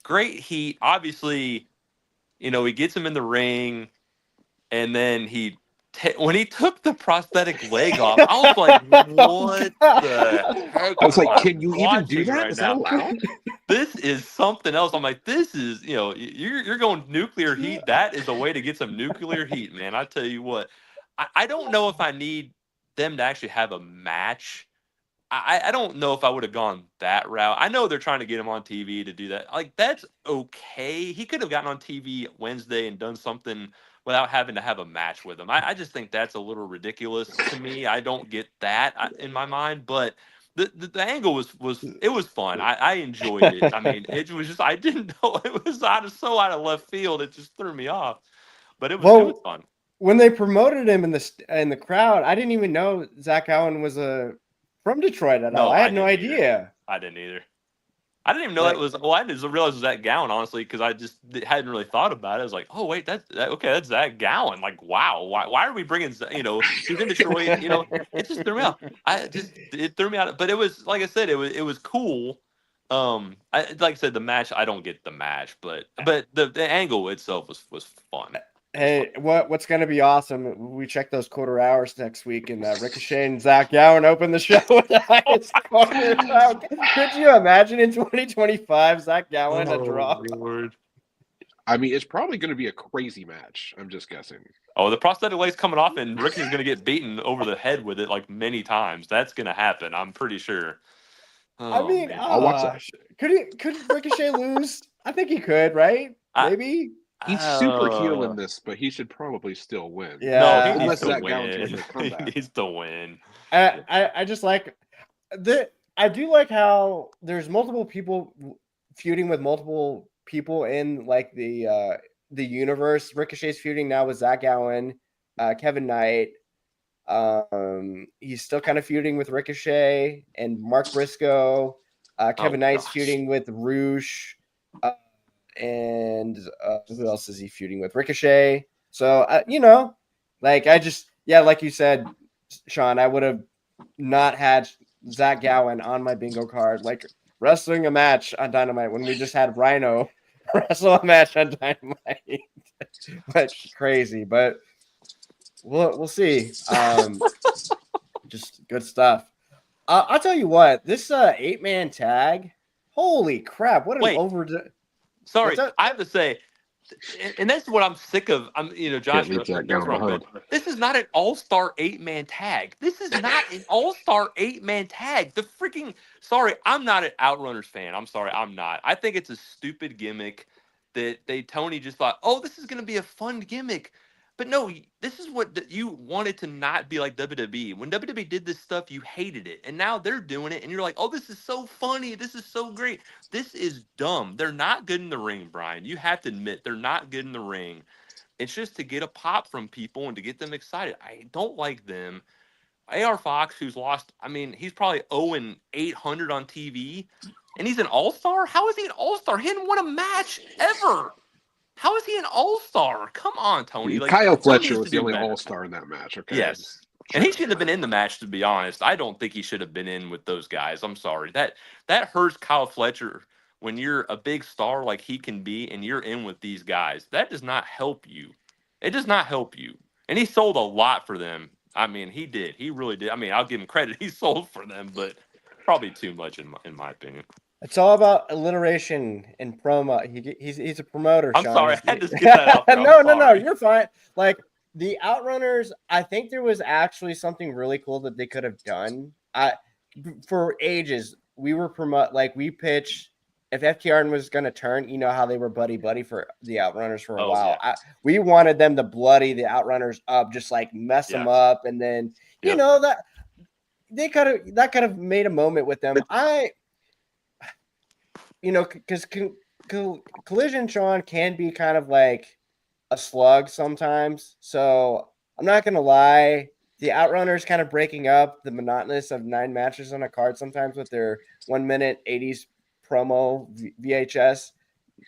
great heat. Obviously, he gets him in the ring, and then when he took the prosthetic leg off, I was like, what the heck? I was like, can you even do that? Is that allowed? This is something else. I'm like, this is, you're going nuclear heat. That is a way to get some nuclear heat, man. I tell you what, I don't know if I need them to actually have a match I don't know if I would have gone that route. I know they're trying to get him on TV to do that. Like, that's okay. He could have gotten on TV Wednesday and done something without having to have a match with him. I just think that's a little ridiculous to me. I don't get that in my mind, but the angle was fun. I enjoyed it. I mean, it was just I didn't know it was out of left field. It just threw me off, but it was fun. When they promoted him in the crowd, I didn't even know Zach Allen was from Detroit at all. I had no idea. I didn't either. I didn't even know that was. Well, I didn't realize it was Zach Gowen, honestly, because I just hadn't really thought about it. I was like, oh wait, that's Zach Gowen. Like, wow, why are we bringing? He's in Detroit. It just threw me out. It threw me out. But it was, like I said, it was cool. Like I said, the match. I don't get the match, but the angle itself was fun. Hey, what's going to be awesome? We check those quarter hours next week, and Ricochet and Zach Gowen open the show with the highest quarter hour. Could you imagine in 2025 Zach Gowen a draw? Lord. I mean, it's probably going to be a crazy match. I'm just guessing. Oh, the prosthetic leg's coming off, and Ricochet's going to get beaten over the head with it like many times. That's going to happen. I'm pretty sure. I mean, I'll watch that. Could Ricochet lose? I think he could, right? Maybe. He's super heel in this, but he should probably still win. Yeah, no, he needs to win. He needs to win. I just like I do like how there's multiple people feuding with multiple people in like the universe. Ricochet's feuding now with Zach Gowen, Kevin Knight. He's still kind of feuding with Ricochet and Mark Briscoe. Kevin Knight's feuding with Roosh. And who else is he feuding with? Ricochet. So, like like you said, Sean, I would have not had Zach Gowen on my bingo card, like wrestling a match on Dynamite when we just had Rhino wrestle a match on Dynamite. That's crazy, but we'll see. Just good stuff. I'll tell you what, this 8-man tag, holy crap, what an Sorry, I have to say, and that's what I'm sick of. Josh, this is not an all-star 8-man tag. This is not an all-star 8-man tag. Sorry, I'm not an Outrunners fan. I'm sorry, I'm not. I think it's a stupid gimmick that Tony just thought, oh, this is going to be a fun gimmick. But no, this is what you wanted to not be like WWE. When WWE did this stuff, you hated it. And now they're doing it, and you're like, oh, this is so funny. This is so great. This is dumb. They're not good in the ring, Brian. You have to admit, they're not good in the ring. It's just to get a pop from people and to get them excited. I don't like them. AR Fox, who's lost, he's probably 0-800 on TV, and he's an all-star? How is he an all-star? He hadn't won a match ever. How is he an all-star? Come on, Tony. Kyle Fletcher was the only all-star in that match. Okay. Yes. And he shouldn't have been in the match, to be honest. I don't think he should have been in with those guys. I'm sorry. That hurts Kyle Fletcher when you're a big star like he can be and you're in with these guys. That does not help you. It does not help you. And he sold a lot for them. He did. He really did. I'll give him credit. He sold for them, but probably too much in my opinion. It's all about alliteration and promo. He's a promoter. I'm Sean. Sorry, I had to get that out. No, you're fine. Like the Outrunners, I think there was actually something really cool that they could have done. For ages, we were we pitched if FTR was going to turn. You know how they were buddy for the Outrunners for a while. Yeah. We wanted them to bloody the Outrunners up, just like mess them up, and then that could have made a moment with them. Because Collision, Sean, can be kind of like a slug sometimes. So I'm not going to lie. The Outrunners kind of breaking up the monotonous of 9 matches on a card sometimes with their 1 minute 80s promo VHS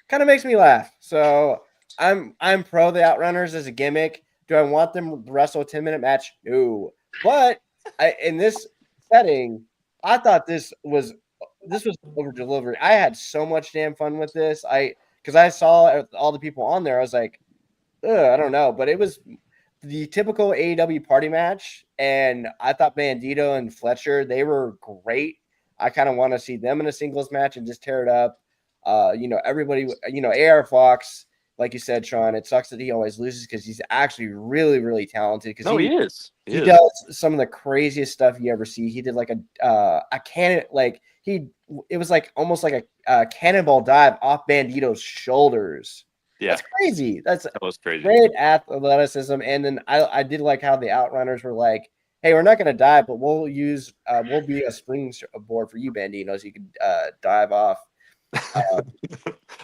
kind of makes me laugh. So I'm pro the Outrunners as a gimmick. Do I want them to wrestle a 10-minute match? No. But in this setting, I thought this was over delivery. I had so much damn fun with this. Because I saw all the people on there. I was like, I don't know. But it was the typical AEW party match. And I thought Bandito and Fletcher, they were great. I kind of want to see them in a singles match and just tear it up. Everybody, AR Fox, like you said, Sean, it sucks that he always loses because he's actually really, really talented. Because No, he is. He does some of the craziest stuff you ever see. He did like a cannon, like it was like almost like a cannonball dive off Bandito's shoulders. Yeah, that's crazy. That was crazy. Great athleticism. And then I did like how the Outrunners were like, hey, we're not going to dive, but we'll be a springboard for you, Bandito, so you can dive off.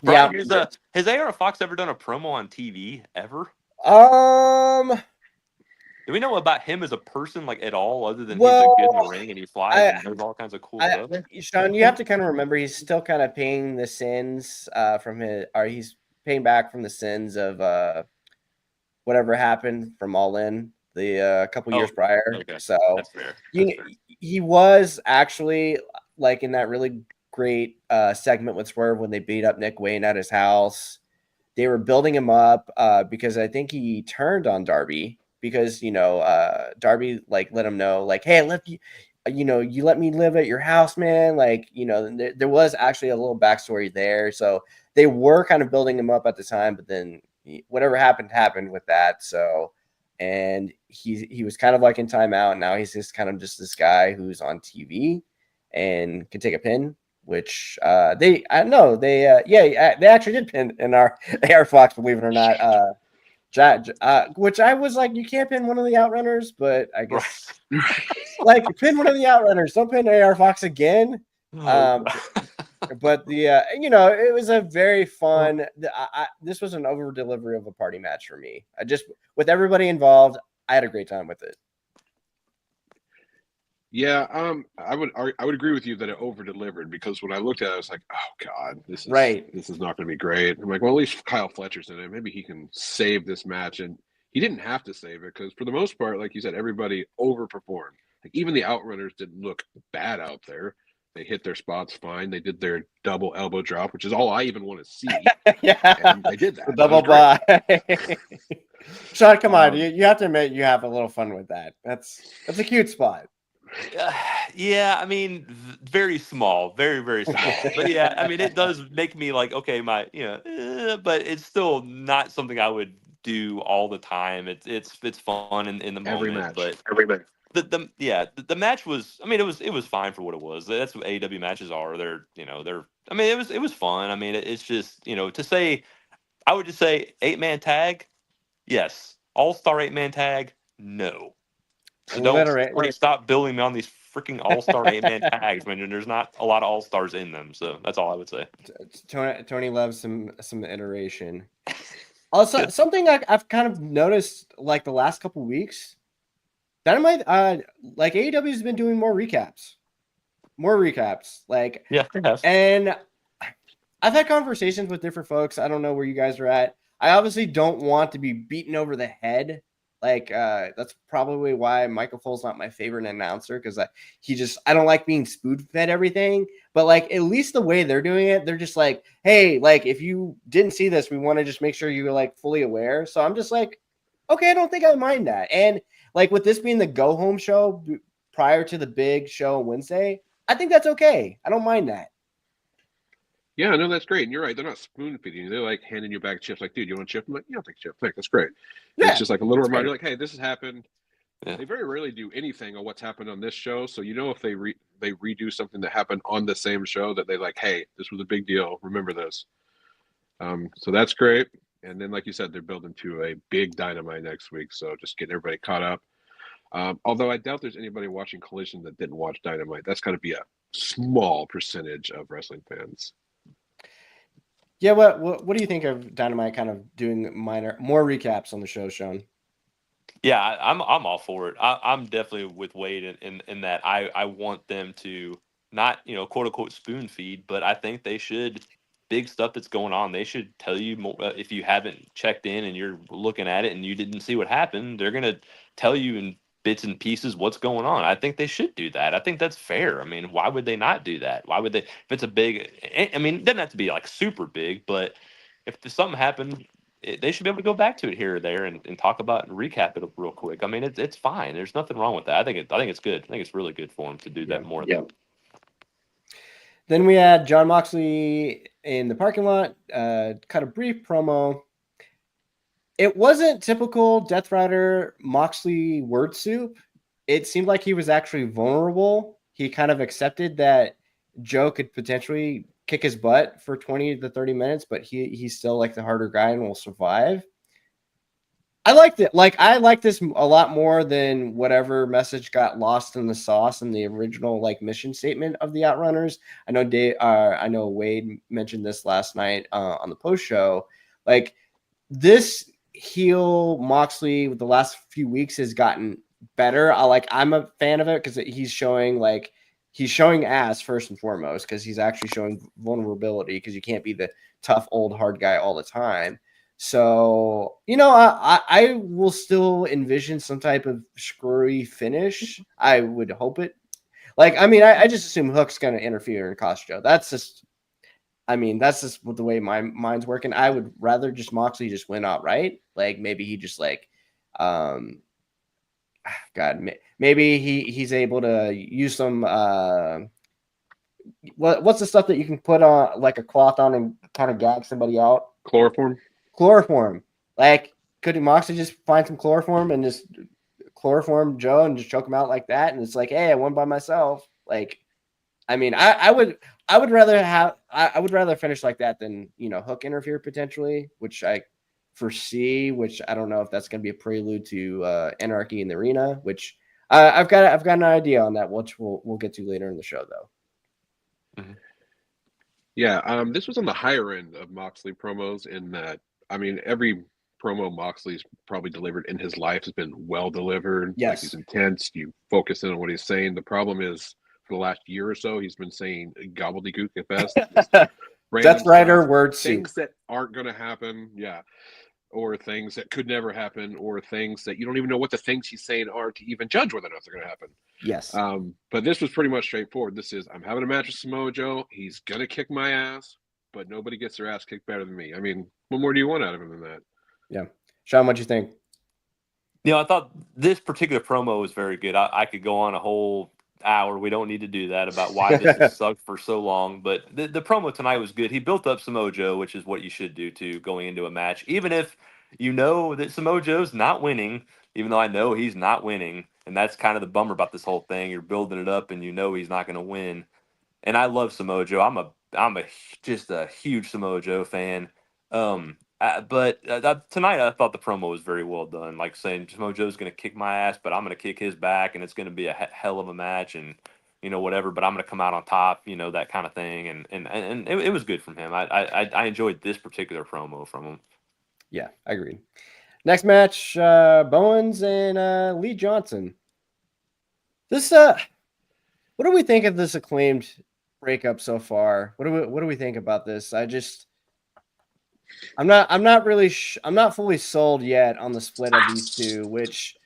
Brian, has AR Fox ever done a promo on TV ever? Do we know about him as a person, like at all, other than he's a good in the ring and he flies and does all kinds of cool stuff? Sean, you have to kind of remember he's still kind of paying the sins he's paying back from the sins of whatever happened from All In the couple years prior. Okay. So that's fair. He was actually like in that really great segment with Swerve when they beat up Nick Wayne at his house. They were building him up because I think he turned on Darby because, Darby like let him know like, hey, you let me live at your house, man. Like, there was actually a little backstory there. So they were kind of building him up at the time, but then whatever happened with that. So, and he was kind of like in timeout. And now he's just kind of just this guy who's on TV and can take a pin, which they actually did pin in our AR Fox, believe it or not. Which I was like, you can't pin one of the Outrunners, but I guess like pin one of the Outrunners. Don't pin AR Fox again. But it was a very fun. This was an over delivery of a party match for me. With everybody involved, I had a great time with it. Yeah, I would agree with you that it over delivered because when I looked at it, I was like, oh God, this is not going to be great. I'm like, well, at least Kyle Fletcher's in it. Maybe he can save this match, and he didn't have to save it because for the most part, like you said, everybody overperformed. Like even the Outrunners didn't look bad out there. They hit their spots fine. They did their double elbow drop, which is all I even want to see. Yeah, and they did that. The double buy. Sean, come on, you have to admit you have a little fun with that. That's a cute spot. Yeah, I mean, very small, very, very small. But yeah, I mean, it does make me like, okay, but it's still not something I would do all the time. It's fun in the moment. Every match. But the match was, I mean, it was fine for what it was. That's what AEW matches are. I mean, it was fun. I mean, it's just, to say, I would just say 8-man tag. Yes. All-star 8-man tag. No. So don't stop building me on these freaking all-star 8-man tags when there's not a lot of all-stars in them. So that's all I would say. Tony loves some iteration. Also, something I've kind of noticed like the last couple weeks, Dynamite, like AEW has been doing more recaps. Like, yeah, it has. And I've had conversations with different folks. I don't know where you guys are at. I obviously don't want to be beaten over the head. Like, that's probably why Michael Cole's not my favorite announcer because I don't like being spoon-fed everything. But like, at least the way they're doing it, they're just like, hey, like if you didn't see this, we want to just make sure you're like fully aware. So I'm just like, okay, I don't think I mind that. And like with this being the go home show prior to the big show on Wednesday, I think that's okay. I don't mind that. Yeah, no, that's great. And you're right. They're not spoon feeding you. They're like handing you back chips. Like, dude, you want a chip? I'm like, yeah, I'll take a chip. Thanks. That's great. Yeah, it's just like a little reminder, like, hey, this has happened. Yeah. They very rarely do anything on what's happened on this show. So, if they redo something that happened on the same show that they like, hey, this was a big deal. Remember this. So that's great. And then, like you said, they're building to a big Dynamite next week. So just getting everybody caught up. Although I doubt there's anybody watching Collision that didn't watch Dynamite. That's got to be a small percentage of wrestling fans. Yeah, what do you think of Dynamite kind of doing more recaps on the show, Sean? Yeah, I'm all for it. I'm definitely with Wade in that I want them to not, quote unquote spoon feed, but I think they should, big stuff that's going on, they should tell you more. If you haven't checked in and you're looking at it and you didn't see what happened, they're gonna tell you in bits and pieces what's going on. I think they should do that. I think that's fair. I mean, why would they not do that? Why would they? If it's a big, I mean, it doesn't have to be like super big, but if something happened, they should be able to go back to it here or there and talk about and recap it real quick. I mean, it's fine. There's nothing wrong with that. I think it's good. I think it's really good for them to do that more. Yeah. Then we had John Moxley in the parking lot, cut a brief promo. it wasn't typical Death Rider Moxley word soup. It seemed like he was actually vulnerable. He kind of accepted that Joe could potentially kick his butt for 20 to 30 minutes, but he's still like the harder guy and will survive. I liked it. Like, I like this a lot more than whatever message got lost in the sauce in the original like mission statement of the Outrunners. I know Wade mentioned this last night on the post show. Like, this heel Moxley with the last few weeks has gotten better. I'm a fan of it because he's showing ass first and foremost, because he's actually showing vulnerability, because you can't be the tough old hard guy all the time. So, I will still envision some type of screwy finish. I would hope it. I just assume Hook's going to interfere and cost Joe. That's just the way my mind's working. I would rather just Moxley just win outright. Like, maybe he just maybe he's able to use some what's the stuff that you can put on like a cloth on and kind of gag somebody out? Chloroform. Like, could Moxley just find some chloroform and just chloroform Joe and just choke him out like that? And it's like, hey, I won by myself. Like, I would rather finish like that than, Hook interfere potentially, which I foresee, which I don't know if that's going to be a prelude to Anarchy in the Arena, which I've got an idea on that, which we'll get to later in the show though. Mm-hmm. Yeah, this was on the higher end of Moxley promos in that, every promo Moxley's probably delivered in his life has been well delivered. Yes. Like, he's intense. You focus in on what he's saying. The problem is, for the last year or so, he's been saying gobbledygook at best. Death Rider word things that aren't going to happen. Yeah. Or things that could never happen, or things that you don't even know what the things he's saying are to even judge whether or not they're going to happen. Yes. But this was pretty much straightforward. This is, I'm having a match with Samoa Joe. He's going to kick my ass, but nobody gets their ass kicked better than me. What more do you want out of him than that? Yeah. Sean, what'd you think? I thought this particular promo was very good. I could go on a whole hour. We don't need to do that about why this has sucked for so long. But the promo tonight was good. He built up Samoa Joe, which is what you should do too going into a match. Even if you know that Samoa Joe's not winning, even though I know he's not winning. And that's kind of the bummer about this whole thing. You're building it up and you know he's not going to win. And I love Samoa Joe. I'm just a huge Samoa Joe fan. But tonight I thought the promo was very well done. Like saying Samoa Joe's going to kick my ass, but I'm going to kick his back, and it's going to be a hell of a match, and whatever. But I'm going to come out on top, that kind of thing. And it was good from him. I enjoyed this particular promo from him. Yeah, I agree. Next match, Bowens and Lee Johnson. This what do we think of this Acclaimed breakup so far? What do we think about this? I'm not fully sold yet on the split of these two, which,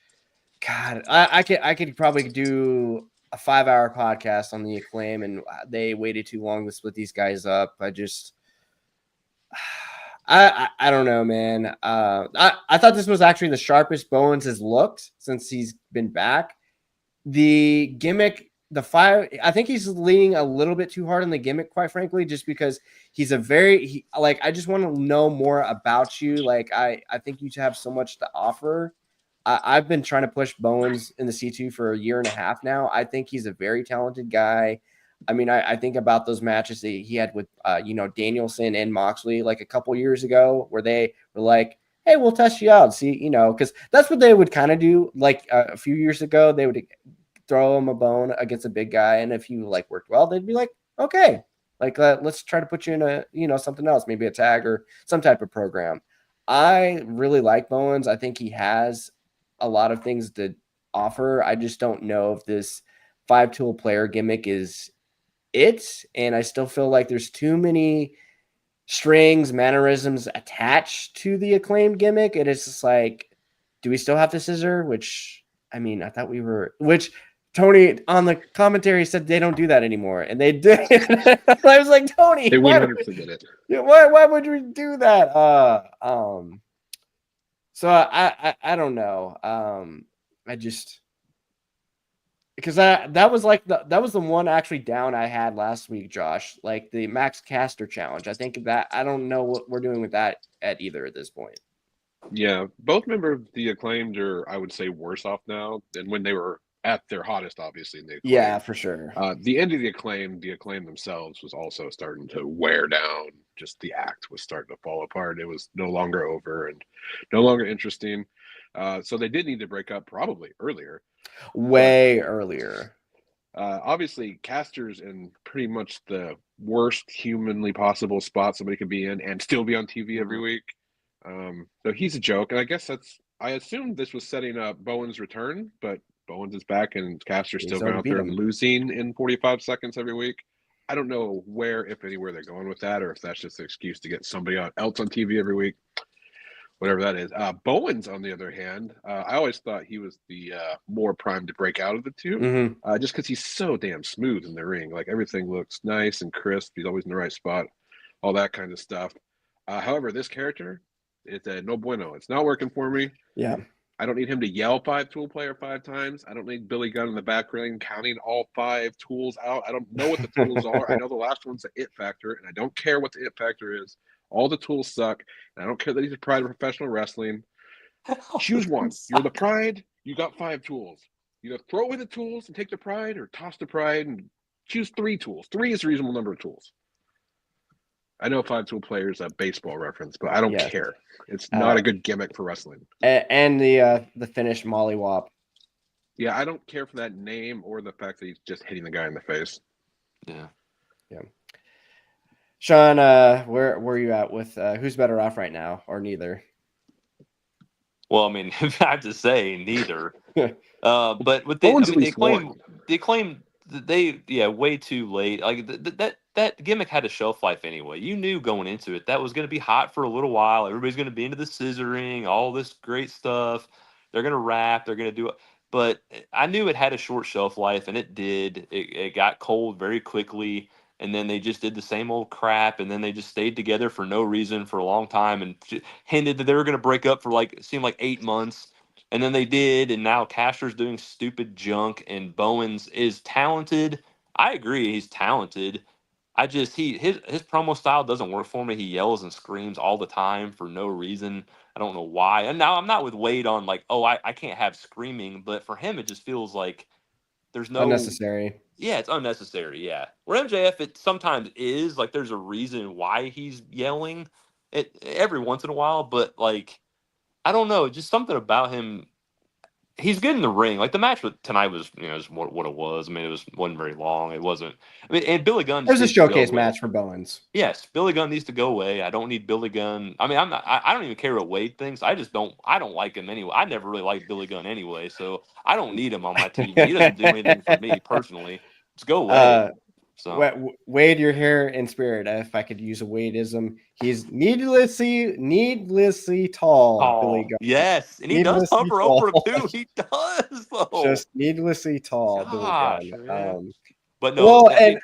God, I could probably do a 5-hour podcast on the Acclaim, and they waited too long to split these guys up. I don't know, man. I thought this was actually the sharpest Bowens has looked since he's been back. The gimmick, I think he's leaning a little bit too hard on the gimmick, quite frankly, just because he's I just want to know more about you. Like, I think you have so much to offer. I've been trying to push Bowens in the C2 for a year and a half now. I think he's a very talented guy. I think about those matches that he had with, Danielson and Moxley like a couple years ago, where they were like, hey, we'll test you out. See, because that's what they would kind of do. Like a few years ago, they would throw him a bone against a big guy. And if you worked well, they'd be like, okay, let's try to put you in a, something else, maybe a tag or some type of program. I really like Bowens. I think he has a lot of things to offer. I just don't know if this 5-tool player gimmick is it. And I still feel like there's too many strings, mannerisms attached to the Acclaimed gimmick. And it's just like, do we still have the scissor? Which, I thought which Tony on the commentary said they don't do that anymore. And they did. I was like, Tony, they 100% did it. Why would we do that? So I don't know. Because that was the one actually down I had last week, Josh, like the Max Caster challenge. I think that I don't know what we're doing with that at either at this point. Yeah, both members of the Acclaimed are, I would say, worse off now than when they were at their hottest, obviously, in the Yeah, Acclaimed. for sure. The end of the Acclaimed themselves was also starting to wear down. Just the act was starting to fall apart. It was no longer over and no longer interesting. So they did need to break up probably earlier. Way earlier. Obviously, Caster's in pretty much the worst humanly possible spot somebody could be in and still be on TV every week. So he's a joke, and I guess I assumed this was setting up Bowen's return, but Bowens is back and Caster's still So going to out beat there him. and losing in 45 seconds every week. I don't know where, if anywhere, they're going with that, or if that's just an excuse to get somebody else on TV every week, whatever that is. Bowens, on the other hand, I always thought he was the more primed to break out of the two, Mm-hmm. just because he's so damn smooth in the ring. Like everything looks nice and crisp. He's always in the right spot, all that kind of stuff. However, this character, it's a no bueno. It's not working for me. Yeah. I don't need him to yell 5-tool player 5 times. I don't need Billy Gunn in the back ring counting all 5 tools out. I don't know what the tools are. I know the last one's the it factor, and I don't care what the it factor is. All the tools suck, and I don't care that he's a pride of professional wrestling. Choose one. You're the pride. You got 5 tools. Either throw away the tools and take the pride, or toss the pride and choose 3 tools. 3 is a reasonable number of tools. I know 5-tool player is a baseball reference, but I don't care. It's not a good gimmick for wrestling. And the finish mollywop. Yeah, I don't care for that name or the fact that he's just hitting the guy in the face. Yeah. Sean, where are you at with who's better off right now, or neither? Well, I mean, I have to say neither. But with Bowens at the least won. Acclaim, way too late. Like that gimmick had a shelf life anyway. You knew going into it that was going to be hot for a little while. Everybody's going to be into the scissoring, all this great stuff. They're going to rap. They're going to do it. But I knew it had a short shelf life, and it did. It got cold very quickly. And then they just did the same old crap, and then they just stayed together for no reason for a long time, and hinted that they were going to break up for it seemed like 8 months, and then they did, and now Caster's doing stupid junk, and Bowens is talented. I agree, he's talented. I just his promo style doesn't work for me. He yells and screams all the time for no reason. I don't know why. And now I'm not with Wade on I can't have screaming, but for him it just feels like there's no Unnecessary. Yeah, it's unnecessary. Yeah, where MJF it sometimes is like there's a reason why he's yelling it every once in a while, but I don't know, just something about him. He's good in the ring. Like the match with tonight was, is what it was. I mean, wasn't very long. It wasn't. I mean, and Billy Gunn. It was a needs to go showcase away. match for Bowens. Yes, Billy Gunn needs to go away. I don't need Billy Gunn. I mean, I'm not. I don't even care what Wade thinks. I just don't. I don't like him anyway. I never really liked Billy Gunn anyway, so I don't need him on my TV. He doesn't do anything for me personally. Just go away. So Wade, you're here in spirit. If I could use a Wadeism, he's needlessly tall. Billy Gunn. Yes, and he does hover over him too. He does though. Just needlessly tall. Gosh, Billy Gunn. Man. But no, well, and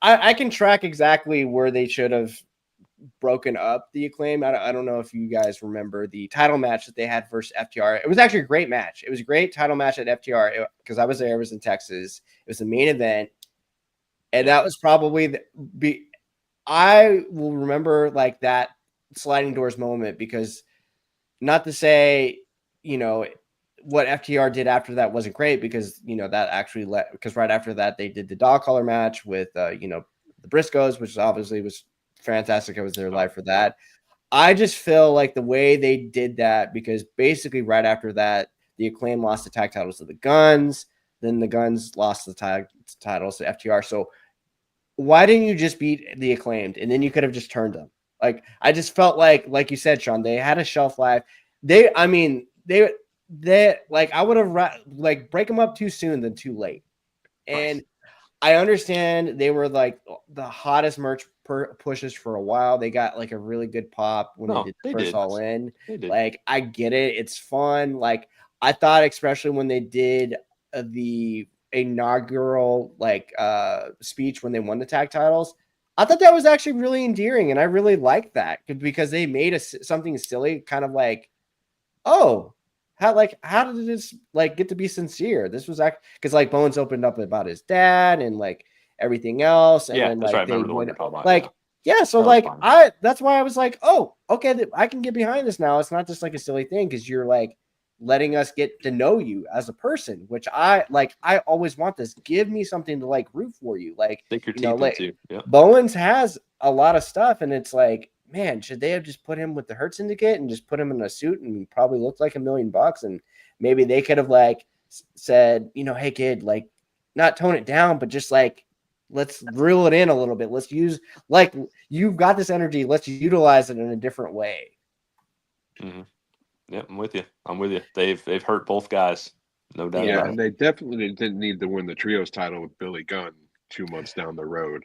I can track exactly where they should have broken up the Acclaim. I don't know if you guys remember the title match that they had versus FTR. It was actually a great match. It was a great title match at FTR because I was there. I was in Texas. It was the main event. And that was probably I will remember that sliding doors moment, because not to say, what FTR did after that wasn't great, because, that actually because right after that they did the dog collar match with, the Briscoes, which obviously was fantastic. I was there live for that. I just feel like the way they did that, because basically right after that, the Acclaim lost the tag titles to the Guns. Then the Guns lost the titles to FTR. So why didn't you just beat the Acclaimed, and then you could have just turned them? I just felt like you said, Sean, they had a shelf life. I would have break them up too soon than too late. And I understand they were the hottest merch pushes for a while. They got a really good pop when they did the first All In. I get it. It's fun. I thought, especially when they did the inaugural speech when they won the tag titles, I thought that was actually really endearing, and I really liked that because they made something silly, kind of how did this get to be sincere? This was because Bones opened up about his dad and everything else, and then that's right. I remember the one you're talking about. Yeah, so That was fun. that's why I was like, oh, okay, I can get behind this now. It's not just like a silly thing because you're like letting us get to know you as a person, which I like. I always want this. Give me something to like root for you, like Sink your teeth like into. Yeah. Bowens has a lot of stuff, and it's like, man, should they have just put him with the Hurt Syndicate and just put him in a suit and probably looked like $1 million, and maybe they could have like said, hey kid, like not tone it down, but just like let's reel it in a little bit. Let's use like you've got this energy. Let's utilize it in a different way. Mm-hmm. Yeah, I'm with you. They've hurt both guys, no doubt Yeah, about and it. they definitely didn't need to win the trios title with Billy Gunn 2 months down the road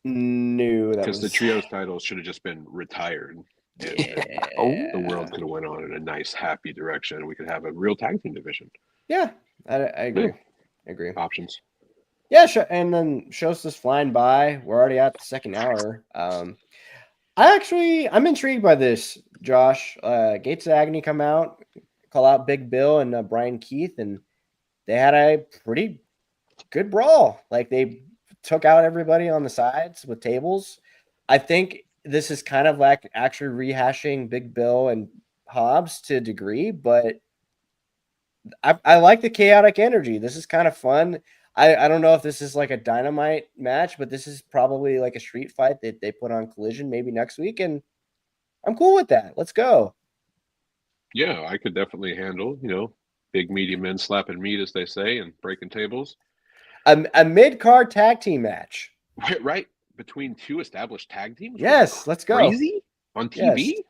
No, that because the was trios title should have just been retired, and yeah. the world could have went on in a nice, happy direction, and we could have a real tag team division. Yeah, I agree. Yeah. I agree. Options. Yeah, and then show's just flying by. We're already at the second hour. I'm intrigued by this, Josh. Gates of Agony come out, call out Big Bill and Brian Keith, and they had a pretty good brawl. Like they took out everybody on the sides with tables. I think this is kind of like actually rehashing Big Bill and Hobbs to a degree, but I like the chaotic energy. This is kind of fun. I don't know if this is like a dynamite match, but this is probably like a street fight that they put on Collision maybe next week, and I'm cool with that. Let's go. Yeah, I could definitely handle, big meaty men slapping meat, as they say, and breaking tables. A mid-card tag team match. Right between two established tag teams. Yes, let's go. Crazy on TV. Yes.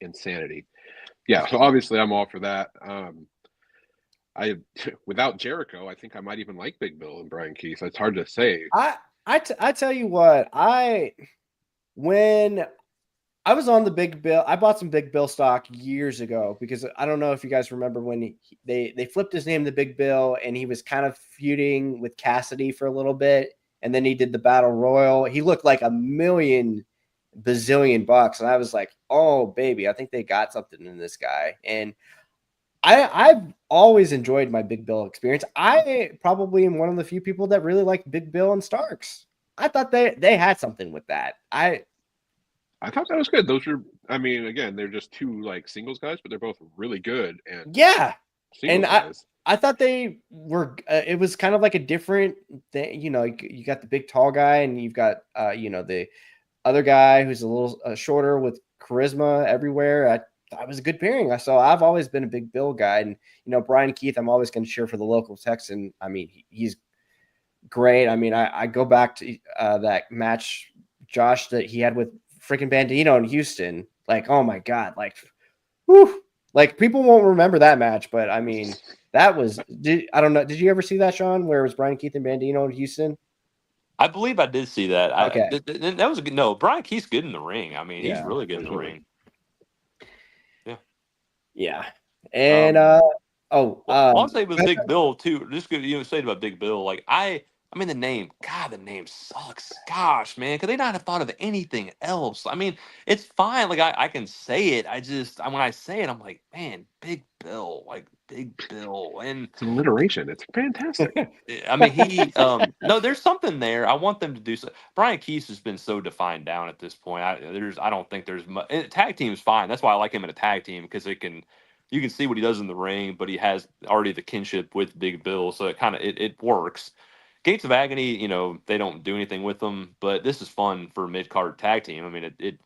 Insanity. Yeah, so obviously I'm all for that. Without Jericho, I think I might even like Big Bill and Brian Keith. It's hard to say. I tell you what, when I was on the Big Bill, I bought some Big Bill stock years ago because I don't know if you guys remember when they flipped his name to Big Bill and he was kind of feuding with Cassidy for a little bit, and then he did the Battle Royal. He looked like $1 bazillion bucks, and I was like, oh baby, I think they got something in this guy. And I've always enjoyed my Big Bill experience. I probably am one of the few people that really like Big Bill and Starks. I thought they had something with that. I thought that was good. Those are, I mean, again, they're just two like singles guys, but they're both really good. And yeah, singles and guys. I thought they were. It was kind of like a different thing. You got the big tall guy, and you've got the other guy who's a little shorter with charisma everywhere. I thought it was a good pairing. So I've always been a Big Bill guy, and Brian Keith, I'm always going to cheer for the local Texan. I mean, he's great. I mean, I go back to that match, Josh, that he had with freaking Bandito in Houston. Like, oh my god, like, whew, like people won't remember that match, but I mean, that was. I don't know. Did you ever see that, Sean? Where it was Brian Keith and Bandito in Houston? I believe I did see that. Okay. That was a good. No, Brian Keith's good in the ring. I mean, he's Yeah. really good in the ring. Yeah. And I'll say with Big Bill too. Just good, say about Big Bill. Like I mean, the name sucks. Gosh, man, could they not have thought of anything else? I mean, it's fine. Like I can say it. When I say it, I'm like, man, Big Bill, like Big Bill, and it's alliteration. It's fantastic. I mean, he no, there's something there. I want them to do so. Brian Keith has been so defined down at this point. I don't think there's much. Tag team is fine. That's why I like him in a tag team because you can see what he does in the ring, but he has already the kinship with Big Bill, so it works. Gates of Agony, they don't do anything with them, but this is fun for a mid-card tag team. I mean, they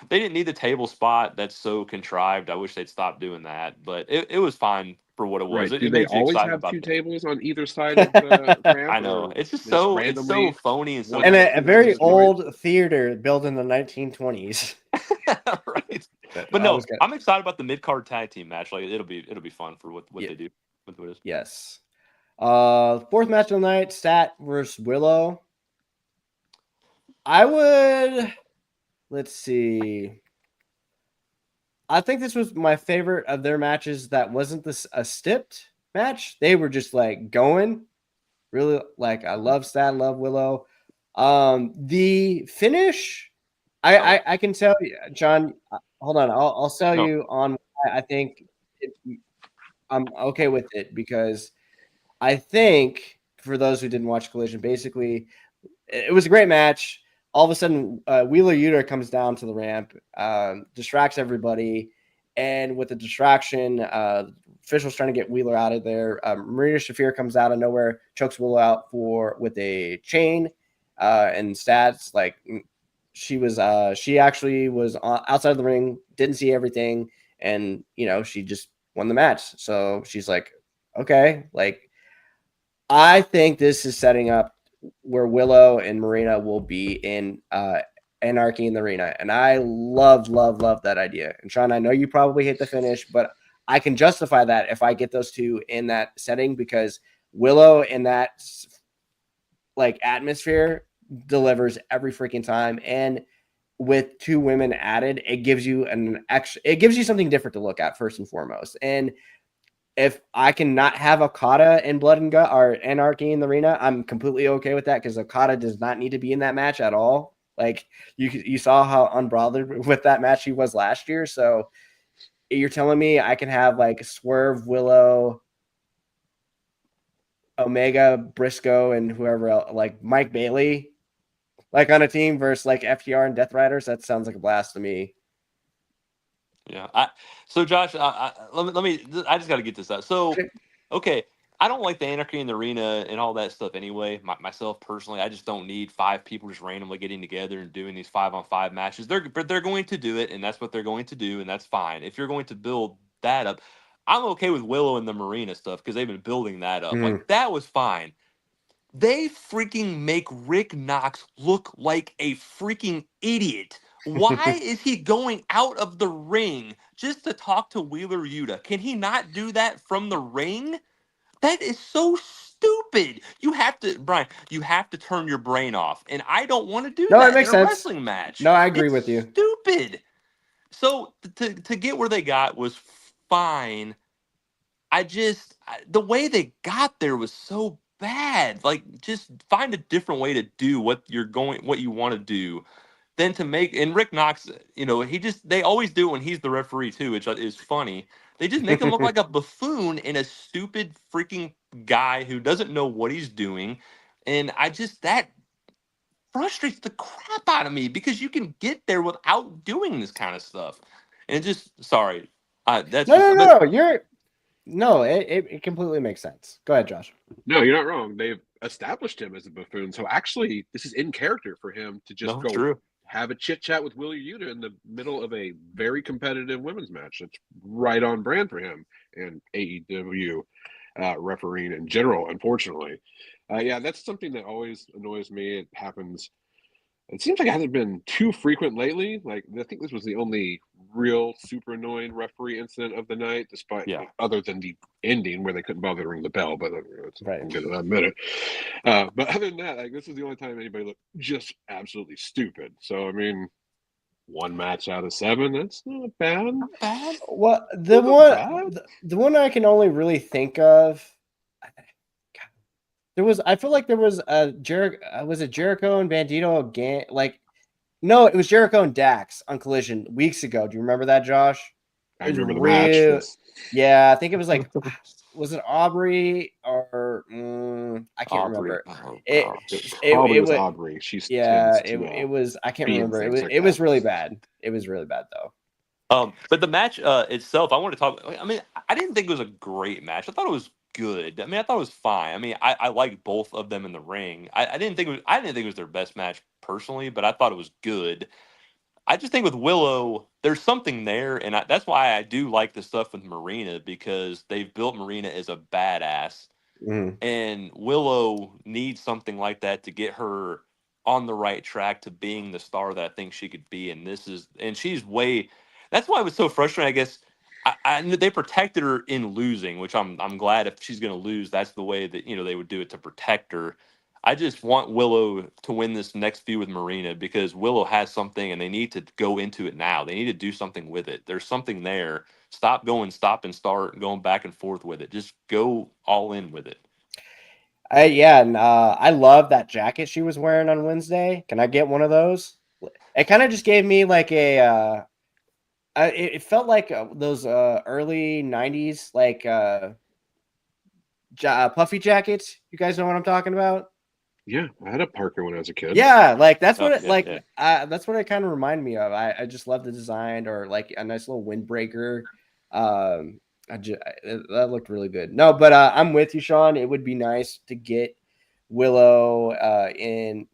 didn't need the table spot. That's so contrived. I wish they'd stop doing that, but it was fine for what it was. Right. Do they always have two tables on either side of the ramp? I know. It's just so phony and so. And a very old theater built in the 1920s. Right. But no, I'm excited about the mid-card tag team match. Like it'll be fun for what they do with what it is. Yes. Fourth match of the night, Stat versus Willow. Let's see. I think this was my favorite of their matches that wasn't a stipped match. They were just like going. Really, like I love Stat, love Willow. The finish, I can tell you, John. Hold on, I'll sell you on. I think I'm okay with it because I think for those who didn't watch Collision, basically it was a great match. all of a sudden, Wheeler Yuta comes down to the ramp, distracts everybody. And with the distraction, officials trying to get Wheeler out of there. Marina Shafir comes out of nowhere, chokes Wheeler out with a chain. And stats like she actually was outside of the ring, didn't see everything, and she just won the match. So she's like, okay, like I think this is setting up where Willow and Marina will be in Anarchy in the Arena. And I love that idea. And Sean, I know you probably hate the finish, but I can justify that if I get those two in that setting, because Willow in that like atmosphere delivers every freaking time. And with two women added, it gives you something different to look at first and foremost. And if I can not have Okada in Blood and Gut or Anarchy in the Arena, I'm completely okay with that, because Okada does not need to be in that match at all. Like you saw how unbothered with that match he was last year. So you're telling me I can have like Swerve, Willow, Omega, Briscoe, and whoever else, like Mike Bailey, like on a team versus like FTR and Death Riders? That sounds like a blast to me. Yeah. So Josh, let me. I just got to get this out. So, okay, I don't like the Anarchy in the Arena and all that stuff anyway. Myself personally, I just don't need 5 people just randomly getting together and doing these 5-on-5 matches. They're going to do it, and that's what they're going to do, and that's fine. If you're going to build that up, I'm okay with Willow and the Marina stuff because they've been building that up. Like that was fine. They freaking make Rick Knox look like a freaking idiot. Why is he going out of the ring just to talk to Wheeler Yuta? Can he not do that from the ring? That is so stupid. You have to, Brian, you have to turn your brain off. And I don't want to do No, that it makes in a sense. wrestling match. No, I agree with you. Stupid. So to get where they got was fine. The way they got there was so bad. Like, just find a different way to do what you want to do than to make. And Rick Knox, they always do it when he's the referee too, which is funny. They just make him look like a buffoon and a stupid freaking guy who doesn't know what he's doing. And that frustrates the crap out of me, because you can get there without doing this kind of stuff. And sorry. No, it completely makes sense. Go ahead, Josh. No, you're not wrong. They've established him as a buffoon. So actually, this is in character for him to just have a chit chat with Wheeler Yuta in the middle of a very competitive women's match. That's right on brand for him and AEW refereeing in general, unfortunately. Yeah, that's something that always annoys me. It happens. It seems like it hasn't been too frequent lately. Like, I think this was the only real super annoying referee incident of the night, despite other than the ending where they couldn't bother to ring the bell. But I'm going to admit it. But other than that, like, this is the only time anybody looked just absolutely stupid. So I mean, 1 match out of 7, that's not bad. Not bad. Well, the one I can only really think of. I feel like there was a Jericho. Was it Jericho and Bandito again? Like, no, it was Jericho and Dax on Collision weeks ago. Do you remember that, Josh? I remember the match. Yeah, I think it was like, was it Aubrey or I can't remember. It was Aubrey. It was. I can't remember. It was really bad. It was really bad though. But the match itself, I want to talk. I mean, I didn't think it was a great match. I thought it was good. I mean, I thought it was fine. I mean, I like both of them in the ring. I didn't think it was their best match personally, but I thought it was good. I just think with Willow, there's something there, and that's why I do like the stuff with Marina, because they've built Marina as a badass, and Willow needs something like that to get her on the right track to being the star that I think she could be. And she's way. That's why it was so frustrating, I guess. They protected her in losing, which I'm glad. If she's going to lose, that's the way that they would do it, to protect her. I just want Willow to win this next feud with Marina, because Willow has something, and they need to go into it now. They need to do something with it. There's something there. Stop and start going back and forth with it. Just go all in with it. And I love that jacket she was wearing on Wednesday. Can I get one of those? It kind of just gave me like it felt like those early 90s like puffy jackets. You guys know what I'm talking about? Yeah, I had a Parker when I was a kid. Yeah, like that's what that's what it kind of reminded me of. I just love the design, or like a nice little windbreaker. That looked really good. No, but I'm with you, Sean. It would be nice to get Willow in,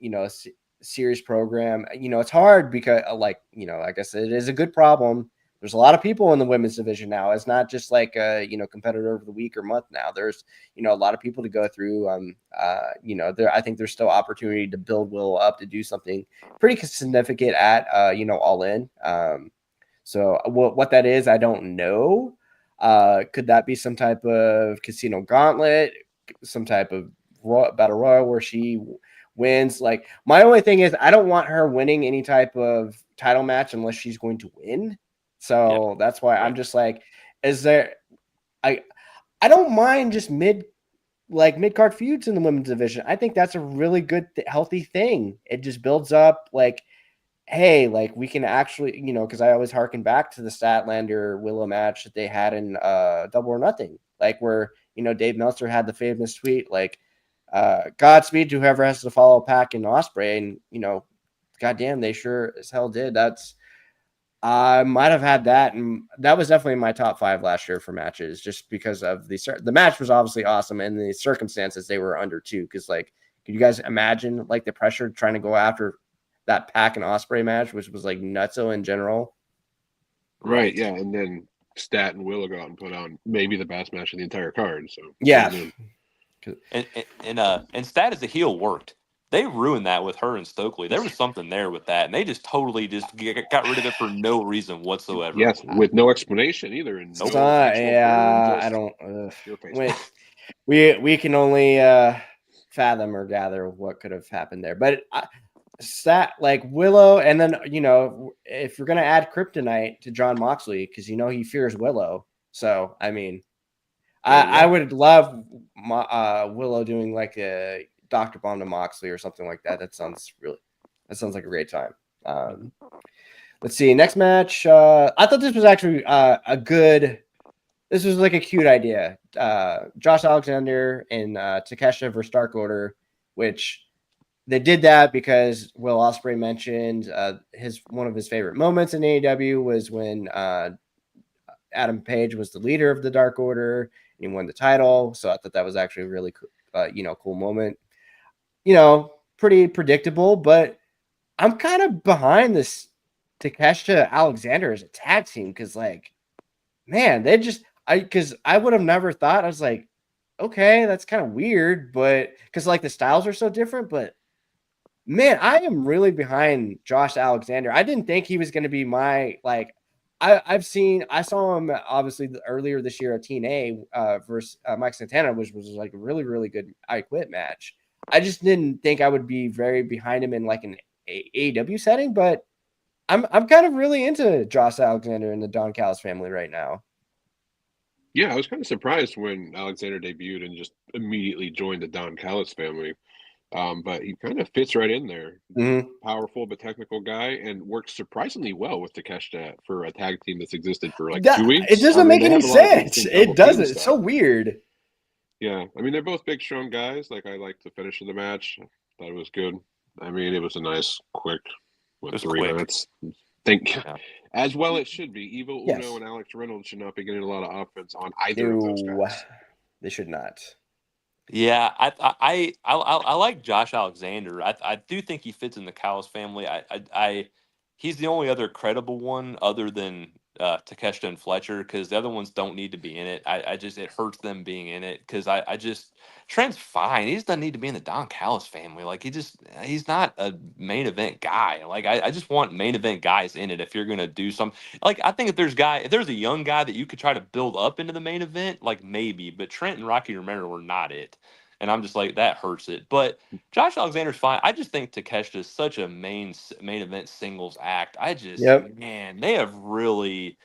series program. It's hard because like I said, it is a good problem. There's a lot of people in the women's division now. It's not just like a competitor of the week or month now. There's a lot of people to go through. I think there's still opportunity to build Willow up to do something pretty significant at All In. So what that is, I don't know. Could that be some type of casino gauntlet, some type of battle royal where she wins? Like, my only thing is I don't want her winning any type of title match unless she's going to win. So that's why I'm just like, is there? I don't mind just mid card feuds in the women's division. I think that's a really good, healthy thing. It just builds up like, hey, like we can actually, because I always harken back to the Statlander Willow match that they had in Double or Nothing, like where, Dave Meltzer had the famous tweet, like, Godspeed to whoever has to follow Pac and Osprey. And, goddamn, they sure as hell did. I might have had that, and that was definitely in my top 5 last year for matches, just because of the match was obviously awesome, and the circumstances they were under too. Because like, could you guys imagine like the pressure trying to go after that Pac and Osprey match, which was like nutso in general? Right. Yeah, and then Stat and Willow go out and put on maybe the best match of the entire card. So yeah, and Stat as a heel worked. They ruined that with her and Stokely. There was something there with that, and they just totally just got rid of it for no reason whatsoever. Yes, with no explanation either. And Nope. I don't. We can only fathom or gather what could have happened there, but like Willow, and then if you're gonna add Kryptonite to John Moxley, because he fears Willow. So I mean, I would love Willow doing like a Dr. Bomb to Moxley or something like that. That sounds like a great time. Let's see. Next match. I thought this was actually this was like a cute idea. Josh Alexander and Takeshita versus Dark Order, which they did that because Will Ospreay mentioned one of his favorite moments in AEW was when Adam Page was the leader of the Dark Order and he won the title. So I thought that was actually a really cool moment. Pretty predictable, but I'm kind of behind this Takeshita Alexander as a tag team because, like, man, because I would have never thought. I was like, okay, that's kind of weird, but because like the styles are so different, but man, I am really behind Josh Alexander. I didn't think he was going to be my like. I saw him obviously earlier this year at TNA versus Mike Santana, which was like a really, really good I Quit match. I just didn't think I would be very behind him in like an AEW setting, but I'm kind of really into Josh Alexander and the Don Callis family right now. Yeah, I was kind of surprised when Alexander debuted and just immediately joined the Don Callis family. But he kind of fits right in there. Mm-hmm. Powerful but technical guy, and works surprisingly well with Takeshita for a tag team that's existed for like 2 weeks. It doesn't make any sense. It doesn't. It's so weird. Yeah, I mean they're both big, strong guys. Like I liked the finish of the match. Thought it was good. I mean it was a nice, quick, 3 minutes. As well it should be. Evil Uno and Alex Reynolds should not be getting a lot of offense on either of those guys. They should not. Yeah, I like Josh Alexander. I do think he fits in the Callis family. He's the only other credible one other than Takeshita and Fletcher, because the other ones don't need to be in it. It hurts them being in it because Trent's fine. He just doesn't need to be in the Don Callis family. Like he's not a main event guy. Like I just want main event guys in it. If you're gonna do something, like I think if there's a young guy that you could try to build up into the main event, like maybe. But Trent and Rocky Romero were not it. And I'm just like, that hurts it. But Josh Alexander's fine. I just think Takeshita is such a main event singles act. Man, they have really.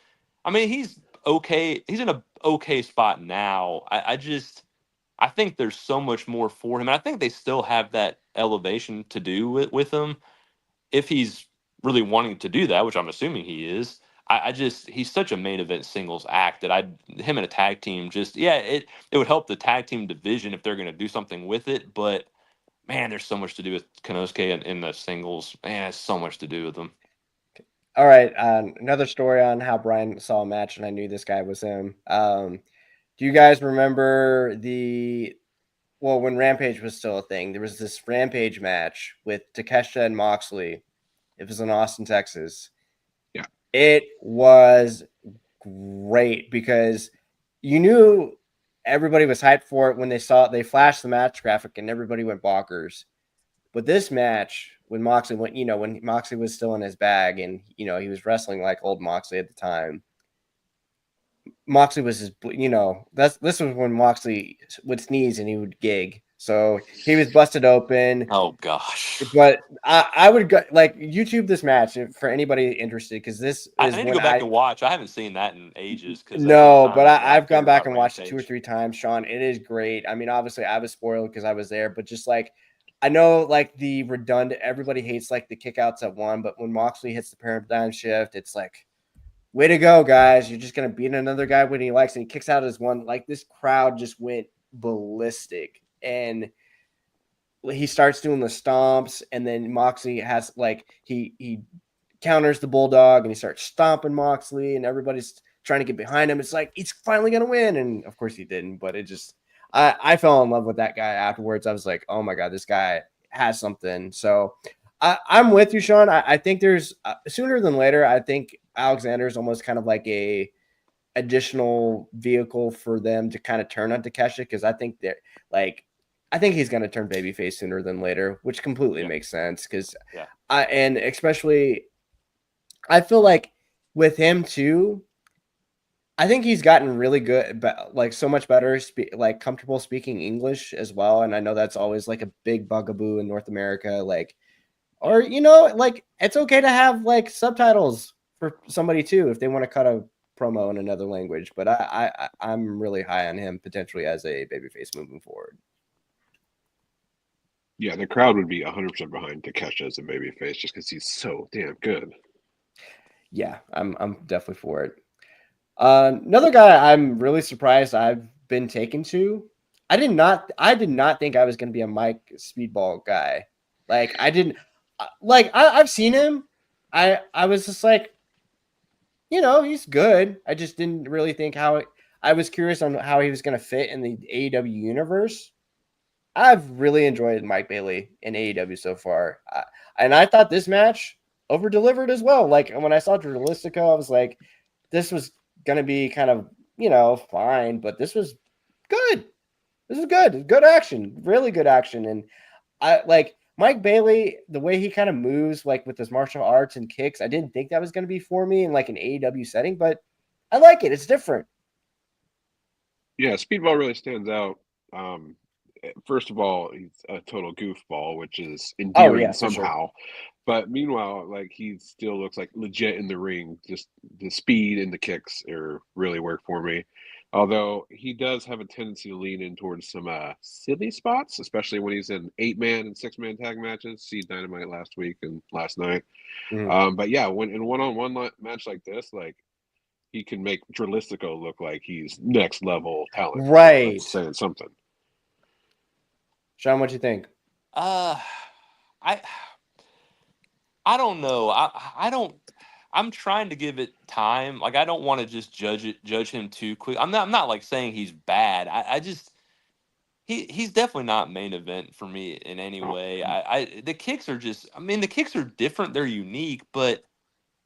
I mean, he's okay. He's in a okay spot now. I think there's so much more for him. And I think they still have that elevation to do with him if he's really wanting to do that, which I'm assuming he is. He's such a main event singles act that him and a tag team it would help the tag team division if they're going to do something with it. But man, there's so much to do with Konosuke in the singles. Man, there's so much to do with them. All right, another story on how Brian saw a match and I knew this guy was him. Do you guys remember when Rampage was still a thing, there was this Rampage match with Takeshita and Moxley. It was in Austin, Texas. Yeah. It was great because you knew everybody was hyped for it when they flashed the match graphic and everybody went bonkers. But this match, when Moxley when Moxley was still in his bag and, he was wrestling like old Moxley at the time, Moxley was this was when Moxley would sneeze and he would gig. So he was busted open. Oh gosh. But I would go like YouTube this match for anybody interested because this is I need to go back and watch. I haven't seen that in ages. No, but I've gone back and watched it 2 or 3 times, Sean. It is great. I mean, obviously I was spoiled because I was there, but just like I know like the redundant, everybody hates like the kickouts at one, but when Moxley hits the paradigm shift, it's like, way to go, guys. You're just going to beat another guy when he likes and he kicks out his one. Like this crowd just went ballistic. And he starts doing the stomps, and then Moxley has like he counters the Bulldog and he starts stomping Moxley, and everybody's trying to get behind him. It's like he's finally gonna win, and of course he didn't. But it just I fell in love with that guy afterwards. I was like, oh my god, this guy has something. So I'm with you, Sean. I think there's sooner than later. I think Alexander is almost kind of like a additional vehicle for them to kind of turn on Takeshita because I think that I think he's going to turn babyface sooner than later, which completely makes sense because and especially I feel like with him too, I think he's gotten really good, like so much better, like comfortable speaking English as well. And I know that's always like a big bugaboo in North America, like, or, like it's okay to have like subtitles for somebody too, if they want to cut a promo in another language. But I'm really high on him potentially as a babyface moving forward. Yeah, the crowd would be 100% behind Takeshita as a babyface just because he's so damn good. Yeah, I'm definitely for it. Another guy I'm really surprised I've been taken to. I did not think I was going to be a Mike Speedball guy. Like I've seen him. I was just like, he's good. I just didn't really think I was curious on how he was going to fit in the AEW universe. I've really enjoyed Mike Bailey in AEW so far. And I thought this match over-delivered as well. Like, when I saw Dralistico, I was like, this was going to be kind of, fine. But this was good. This is good. Good action. Really good action. And I like Mike Bailey, the way he kind of moves, like with his martial arts and kicks, I didn't think that was going to be for me in like an AEW setting. But I like it. It's different. Yeah, Speedball really stands out. First of all, he's a total goofball, which is endearing somehow. Sure. But meanwhile, like he still looks like legit in the ring. Just the speed and the kicks are really work for me. Although he does have a tendency to lean in towards some silly spots, especially when he's in 8-man and 6-man tag matches. See Dynamite last week and last night. But yeah, when in one-on-one match like this, like he can make Dralistico look like he's next level talent. Right. So that's saying something. Sean, what do you think? I don't know. I'm trying to give it time. Like I don't want to just judge him too quick. I'm not like saying he's bad. He's definitely not main event for me in any way. The kicks are the kicks are different. They're unique, but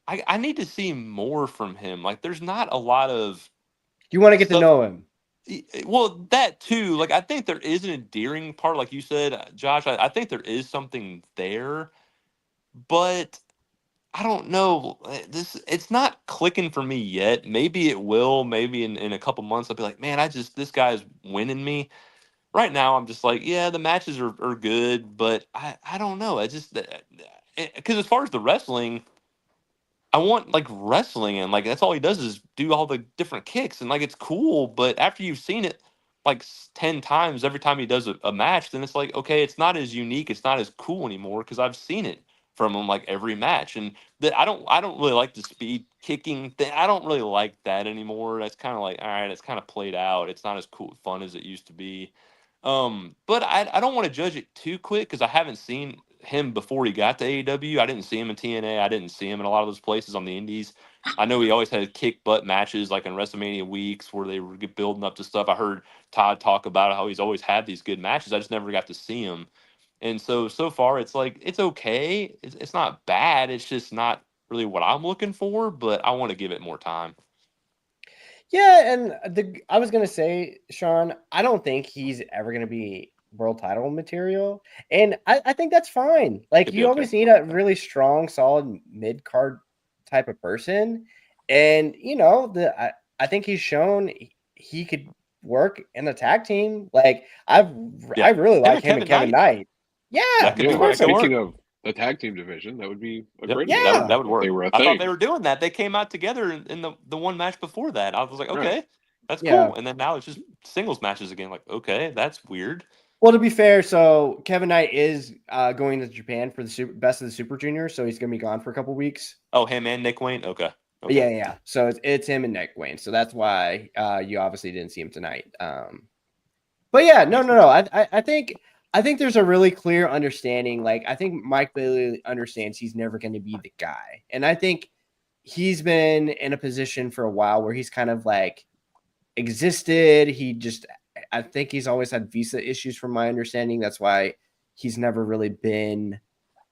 I need to see more from him. Like there's not a lot of. You want to get to know him. Well, that too. Like I think there is an endearing part, like you said, Josh. I think there is something there, but I don't know. It's not clicking for me yet. Maybe it will. Maybe in a couple months I'll be like, man, this guy's winning me. Right now I'm just like, yeah, the matches are good, but I don't know. Because as far as the wrestling, I want like wrestling, and like that's all he does is do all the different kicks, and like it's cool. But after you've seen it like 10 times every time he does a match, then it's like, okay, it's not as unique, it's not as cool anymore because I've seen it from him like every match. And I don't really like the speed kicking thing. I don't really like that anymore. That's kind of like, all right, it's kind of played out. It's not as cool fun as it used to be. But I don't want to judge it too quick because I haven't seen him before he got to AEW. I didn't see him in TNA. I didn't see him in a lot of those places on the indies. I know he always had kick butt matches like in WrestleMania weeks where they were building up to stuff. I heard Todd talk about how he's always had these good matches. I just never got to see him. And so far it's like it's okay. It's not bad. It's just not really what I'm looking for, but I want to give it more time. Yeah, and I was gonna say, Sean, I don't think he's ever gonna be world title material, and I think that's fine. Like It'd be you okay. always need a really strong, solid mid card type of person, and I think he's shown he could work in the tag team. Like I really like him and Kevin Knight. Yeah, That could of be course. Speaking of the tag team division, that would be a great Yeah. that would work. They were a I thing. thought they were doing that. They came out together in the one match before that. I was like, okay, Right. that's Yeah. cool. And then now it's just singles matches again. Like, okay, that's weird. Well, to be fair, so Kevin Knight is going to Japan for the best of the Super Juniors, so he's going to be gone for a couple weeks. Oh, him and Nick Wayne? Okay. Yeah. So it's him and Nick Wayne. So that's why you obviously didn't see him tonight. But yeah, no. I think there's a really clear understanding. Like, I think Mike Bailey understands he's never going to be the guy. And I think he's been in a position for a while where he's kind of like existed. I think he's always had visa issues from my understanding. That's why he's never really been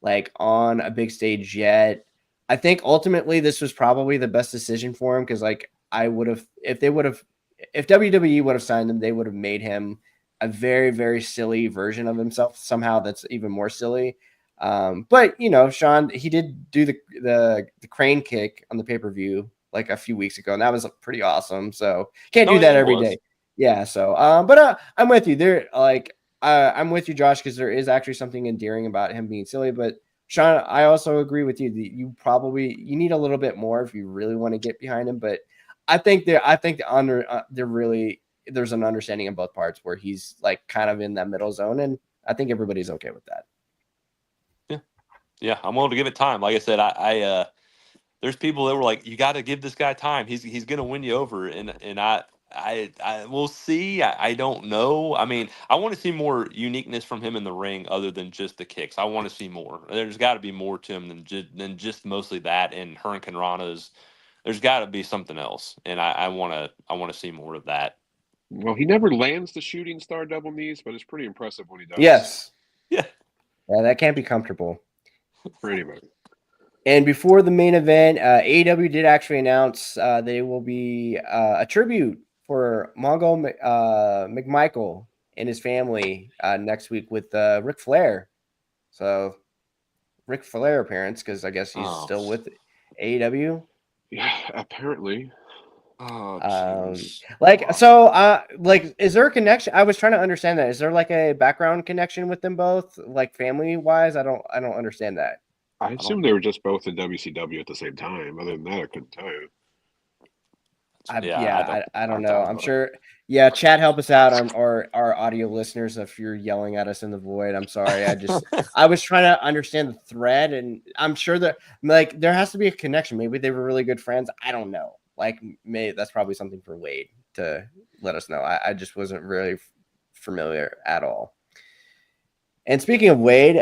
like on a big stage yet. I think ultimately this was probably the best decision for him because like if WWE would have signed him, they would have made him a very, very silly version of himself. Somehow that's even more silly. But Sean, he did do the crane kick on the pay-per-view like a few weeks ago, and that was pretty awesome. So can't do that every day. Yeah. So, but I'm with you there. Like, I'm with you, Josh, because there is actually something endearing about him being silly. But Sean, I also agree with you that you need a little bit more if you really want to get behind him. But I think there's an understanding on both parts where he's like kind of in that middle zone, and I think everybody's okay with that. Yeah, I'm willing to give it time. Like I said, I there's people that were like, you got to give this guy time. He's gonna win you over, and I we'll see. I don't know. I mean, I want to see more uniqueness from him in the ring other than just the kicks. I want to see more. There's got to be more to him than just mostly that and Hurricane Rana's. There's got to be something else, and I want to see more of that. Well, he never lands the shooting star double knees, but it's pretty impressive when he does. Yes. Yeah. Yeah, that can't be comfortable. Pretty much. And before the main event, AEW did actually announce they will be a tribute for Mongo McMichael and his family next week with Ric Flair. So Ric Flair appearance, because I guess he's still with AEW. Yeah, apparently. Oh, is there a connection? I was trying to understand that. Is there like a background connection with them both, like family wise? I don't understand that. I assume they were just both in WCW at the same time. Other than that, I couldn't tell you. I don't know. I'm sure. Yeah, chat, help us out on our audio listeners if you're yelling at us in the void. I'm sorry. I was trying to understand the thread, and I'm sure that like there has to be a connection. Maybe they were really good friends. I don't know. Like, maybe that's probably something for Wade to let us know. I just wasn't really familiar at all. And speaking of Wade,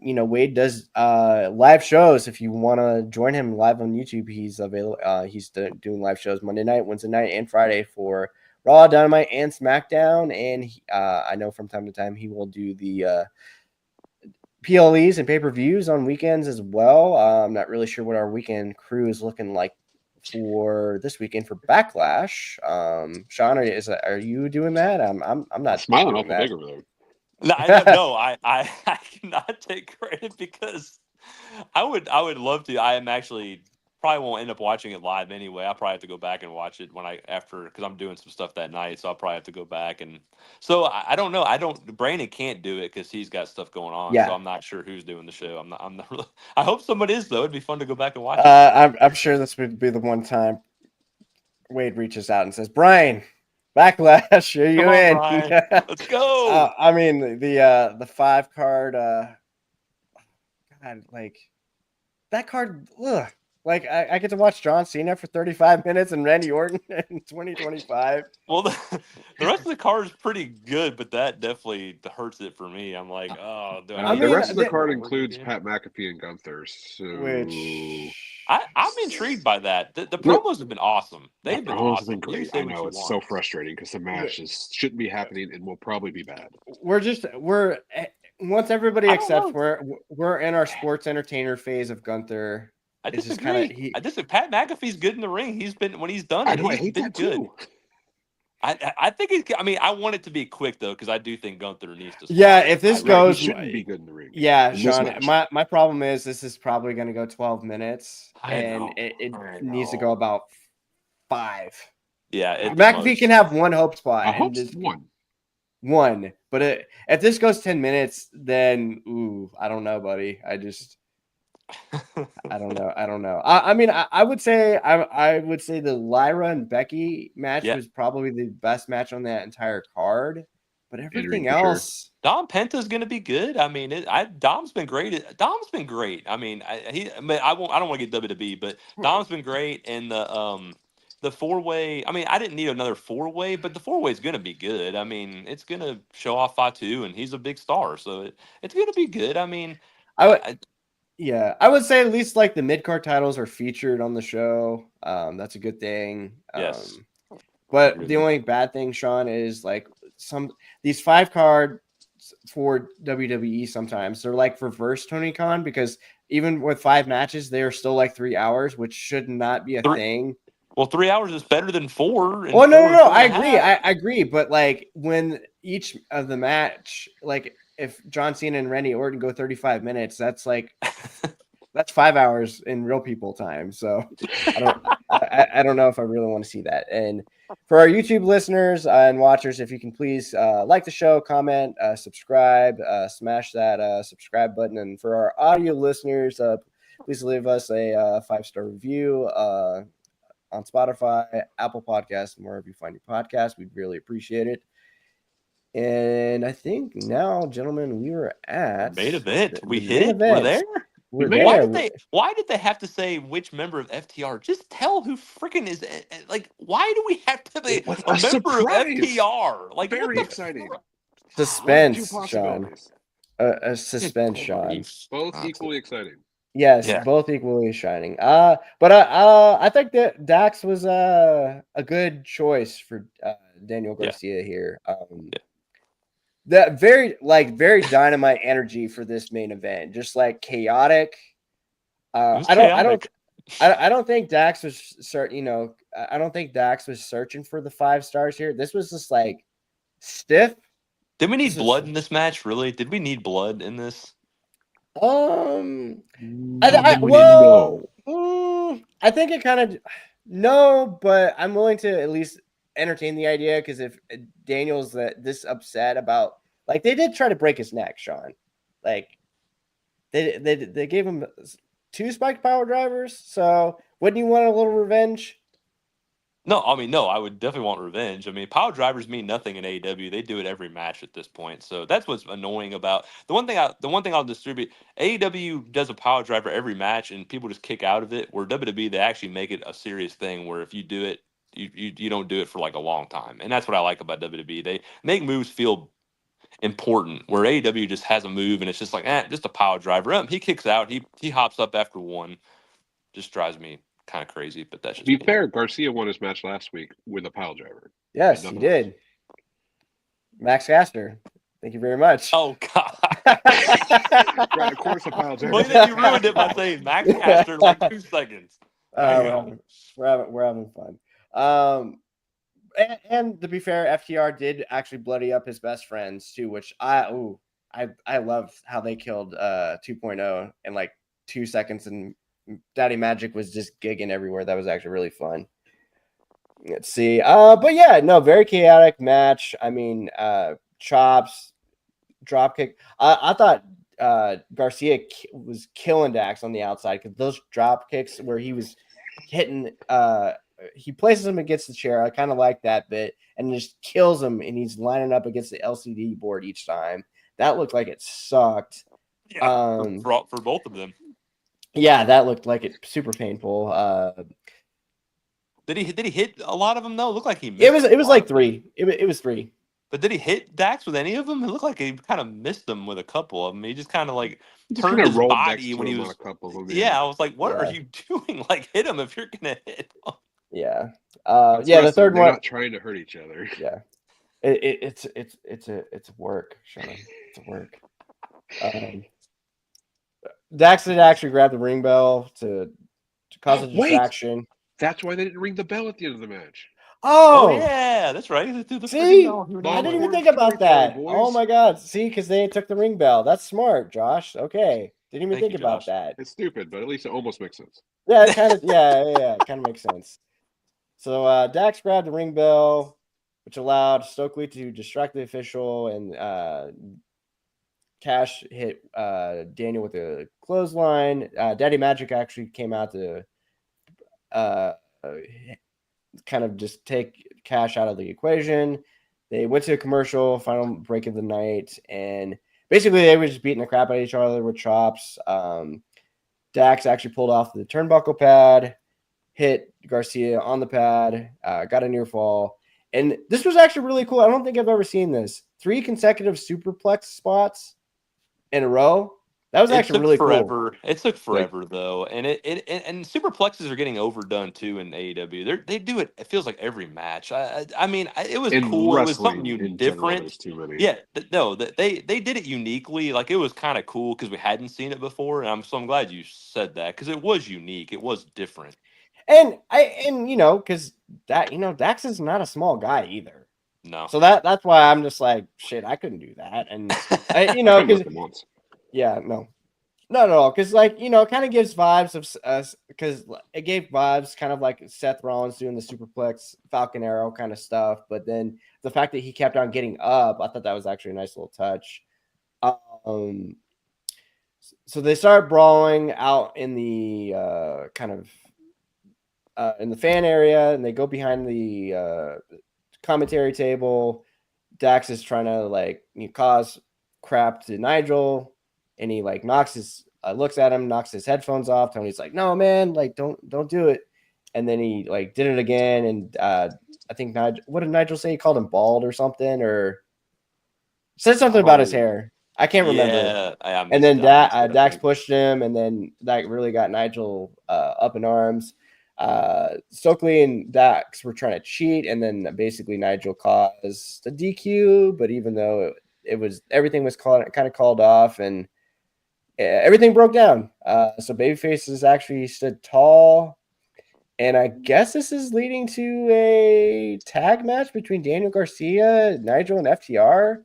Wade does live shows. If you want to join him live on YouTube, he's available. He's doing live shows Monday night, Wednesday night, and Friday for Raw, Dynamite, and SmackDown. And I know from time to time he will do the PLEs and pay-per-views on weekends as well. I'm not really sure what our weekend crew is looking like for this weekend for Backlash. Sean, are you doing that? I'm not smiling awful big over there. No, I cannot take credit because I would love to. I am actually probably won't end up watching it live anyway. I'll probably have to go back and watch it because I'm doing some stuff that night, so I'll probably have to go back. And so I don't know. Brandon can't do it because he's got stuff going on. Yeah. So I'm not sure who's doing the show. I'm not really, I hope somebody is though. It'd be fun to go back and watch it. I'm sure this would be the one time Wade reaches out and says, "Brian, Backlash, are you in? Brian. Let's go." I mean the 5 card. God, like that card. Ugh, Like I get to watch John Cena for 35 minutes and Randy Orton in 2025. Well, the rest of the card is pretty good, but that definitely hurts it for me. I'm like, oh, do I I need the mean, rest of the to card over includes again? Pat McAfee and Gunther. So which I'm intrigued by that. The No. promos have been awesome. the They've been promos have awesome. been You great. say I what know you it's want. so frustrating because the matches shouldn't be happening and will probably be bad. we're once everybody I don't accepts know. we're in our sports entertainer phase of Gunther. I It's just disagree. kind of I disagree. Pat McAfee's good in the ring. He's been when he's done I it. know. I He's hate been that good. too. I think it. I mean, I want it to be quick though because I do think Gunther needs to. Yeah, if this Right, goes, he shouldn't be good in the ring. Yeah, in this Sean. match. My problem is this is probably going to go 12 minutes, and know. it I needs to know. go about 5. Yeah, at the McAfee most. can have one hope spot, I and hope just one. But if this goes 10 minutes, then I don't know, buddy. I don't know. I mean, I would say the Lyra and Becky match Yeah. was probably the best match on that entire card, but everything for sure. else. Dom Penta's going to be good. I mean, Dom's been great. Dom's been great. I mean, I don't want to get WWE, but Dom's been great. And the 4-way. I mean, I didn't need another 4-way, but the 4-way is going to be good. I mean, it's going to show off Fatu, and he's a big star, so it's going to be good. I mean, Yeah, I would say at least like the mid-card titles are featured on the show. That's a good thing. Yes. But the only bad thing, Sean, is like these 5 cards for WWE sometimes they're like reverse Tony Khan because even with 5 matches, they are still like 3 hours, which should not be a thing. Well, 3 hours is better than 4. Oh no, I agree. I agree. But like when each of the match, like if John Cena and Randy Orton go 35 minutes, that's like that's 5 hours in real people time. So I don't know if I really want to see that. And for our YouTube listeners and watchers, if you can please like the show, comment, subscribe, smash that subscribe button. And for our audio listeners, please leave us a 5-star review on Spotify, Apple Podcasts, and wherever you find your podcast. We'd really appreciate it. And I think now, gentlemen, we were at main event. We the hit it. Event. We're there. We're there. Why did they have to say which member of FTR? Just tell who freaking is. Like, why do we have to be a member of FTR? Like, very exciting. Suspense, Sean. A suspense, Sean. Both equally exciting. Yes, both equally shining. But I think that Dax was a good choice for Daniel Garcia here. That very dynamite energy for this main event, just like chaotic. I don't think Dax was I don't think Dax was searching for the 5 stars here. This was just like stiff. Did we need blood in this match? Really? Did we need blood in this? I think it kind of no, but I'm willing to at least entertain the idea because if Daniel's this upset about like they did try to break his neck, Sean, like they gave him 2 spiked power drivers, so wouldn't you want a little revenge? No, I mean, no, I would definitely want revenge. I mean, power drivers mean nothing in AEW. They do it every match at this point. So that's what's annoying about the one thing I'll distribute. AEW does a power driver every match and people just kick out of it. Where WWE, they actually make it a serious thing where if you do it, you don't do it for like a long time. And that's what I like about WWE. They make moves feel important where AEW just has a move and it's just like, just a power driver. He kicks out, he hops up after one. Just drives me kind of crazy, but that's just be fair. Garcia won his match last week with a pile driver. Yes, he did. Max Caster, thank you very much. Oh God! Right, of course, a pile driver. Well, then you ruined it by saying Max Caster in like 2 seconds. We're having fun. And to be fair, FTR did actually bloody up his best friends too, which I love how they killed 2.0 in like 2 seconds and Daddy Magic was just gigging everywhere. That was actually really fun. Let's see. But yeah, no, very chaotic match. I mean, chops, drop kick. I thought Garcia was killing Dax on the outside because those drop kicks where he was hitting, he places him against the chair. I kind of like that bit and just kills him. And he's lining up against the LCD board each time. That looked like it sucked. Yeah, for both of them. Yeah, that looked like it super painful. Did he hit a lot of them though? It looked like he missed. It was a lot like of them. 3. It was 3. But did he hit Dax with any of them? It looked like he kind of missed them with a couple of them. He just kind of like Just kind turned of his rolled next body to when he him on was. a couple of them. Yeah, I was like, "What are Yeah. you doing? Like, hit him if you're gonna hit." Yeah. That's Yeah, the wrestling. third They're one. not trying to hurt each other. Yeah. It's a work, Sean. It's a work. Dax did actually grab the ring bell to cause a Wait! distraction. That's why they didn't ring the bell at the end of the match. Oh Oh, yeah, that's right. They threw the friggin' see, bell. I didn't even Long-form think about storytelling, that. Oh boys. my God, see, because they took the ring bell. That's smart, Josh. Okay, didn't even Thank think you, about Josh. that. It's stupid, but at least it almost makes sense. Yeah, it kind of, yeah, it kind of makes sense. So Dax grabbed the ring bell, which allowed Stokely to distract the official, and Cash hit Daniel with a clothesline. Daddy Magic actually came out to uh, kind of just take Cash out of the equation. They went to a commercial, final break of the night, and basically they were just beating the crap out of each other with chops. Dax actually pulled off the turnbuckle pad, hit Garcia on the pad, got a near fall. And this was actually really cool. I don't think I've ever seen this. 3 consecutive superplex spots in a row. That was actually really cool. It took forever though, and and superplexes are getting overdone too in AEW. They do it. It feels like every match. I mean, it was In cool. It was wrestling, something in general, different. there's too many. Yeah, no, they did it uniquely. Like it was kind of cool because we hadn't seen it before, and I'm glad you said that because it was unique. It was different. And because Dax is not a small guy either. No, So that's why I'm just like, shit, I couldn't do that. And I couldn't because lift him once. yeah, no, not at all. Because it kind of gives vibes of us. Because it gave vibes kind of like Seth Rollins doing the superplex Falcon Arrow kind of stuff. But then the fact that he kept on getting up, I thought that was actually a nice little touch. So they start brawling out in the kind of in the fan area, and they go behind the commentary table. Dax is trying to cause crap to Nigel, and he looks at him, knocks his headphones off. Tony's like, "No, man, don't do it." And then he did it again, and I think Nigel. What did Nigel say? He called him bald or something, or said something about his hair. I can't remember. Yeah, I And missed then it. I missed it, Dax pushed him, and then that really got Nigel up in arms. Stokely and Dax were trying to cheat, and then basically Nigel caused a DQ. But even though it was everything was kind of called off, and everything broke down. So Babyface has actually stood tall, and I guess this is leading to a tag match between Daniel Garcia, Nigel, and FTR.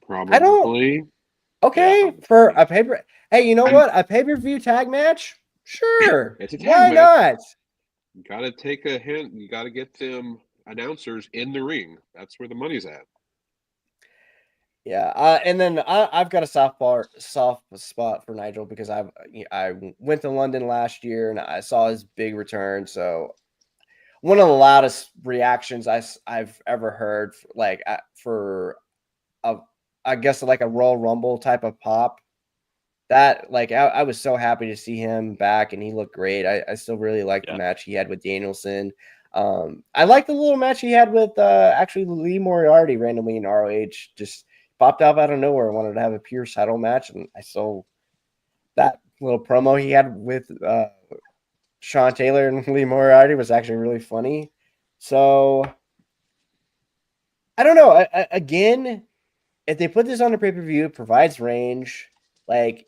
I don't. Probably. Okay, Yeah. for a paper. Hey, you know what? A pay-per-view tag match? Sure. It's a tag Why match. not? You got to take a hint. You got to get them announcers in the ring. That's where the money's at. Yeah, and then I've got a soft spot for Nigel because I went to London last year and I saw his big return. So one of the loudest reactions I've ever heard, for I guess like a Royal Rumble type of pop. That I was so happy to see him back, and he looked great. I still really like the match he had with Danielson. I like the little match he had with actually Lee Moriarty randomly in ROH. Just popped up out of nowhere. Wanted to have a pure title match, and I saw that little promo he had with Sean Taylor and Lee Moriarty was actually really funny. So I don't know. Again, if they put this on a pay-per-view, it provides range.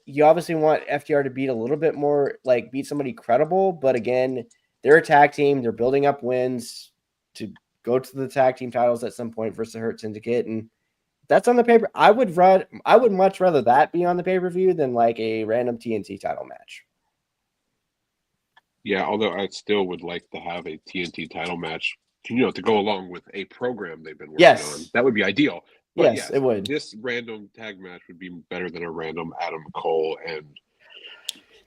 You obviously want FTR to beat a little bit more, beat somebody credible. But again, they're a tag team. They're building up wins to go to the tag team titles at some point versus the Hurt Syndicate. And that's on the paper. I would much rather that be on the pay-per-view than a random TNT title match. Yeah, although I still would like to have a TNT title match, to go along with a program they've been working on. That would be ideal. But yes, it would. This random tag match would be better than a random Adam Cole and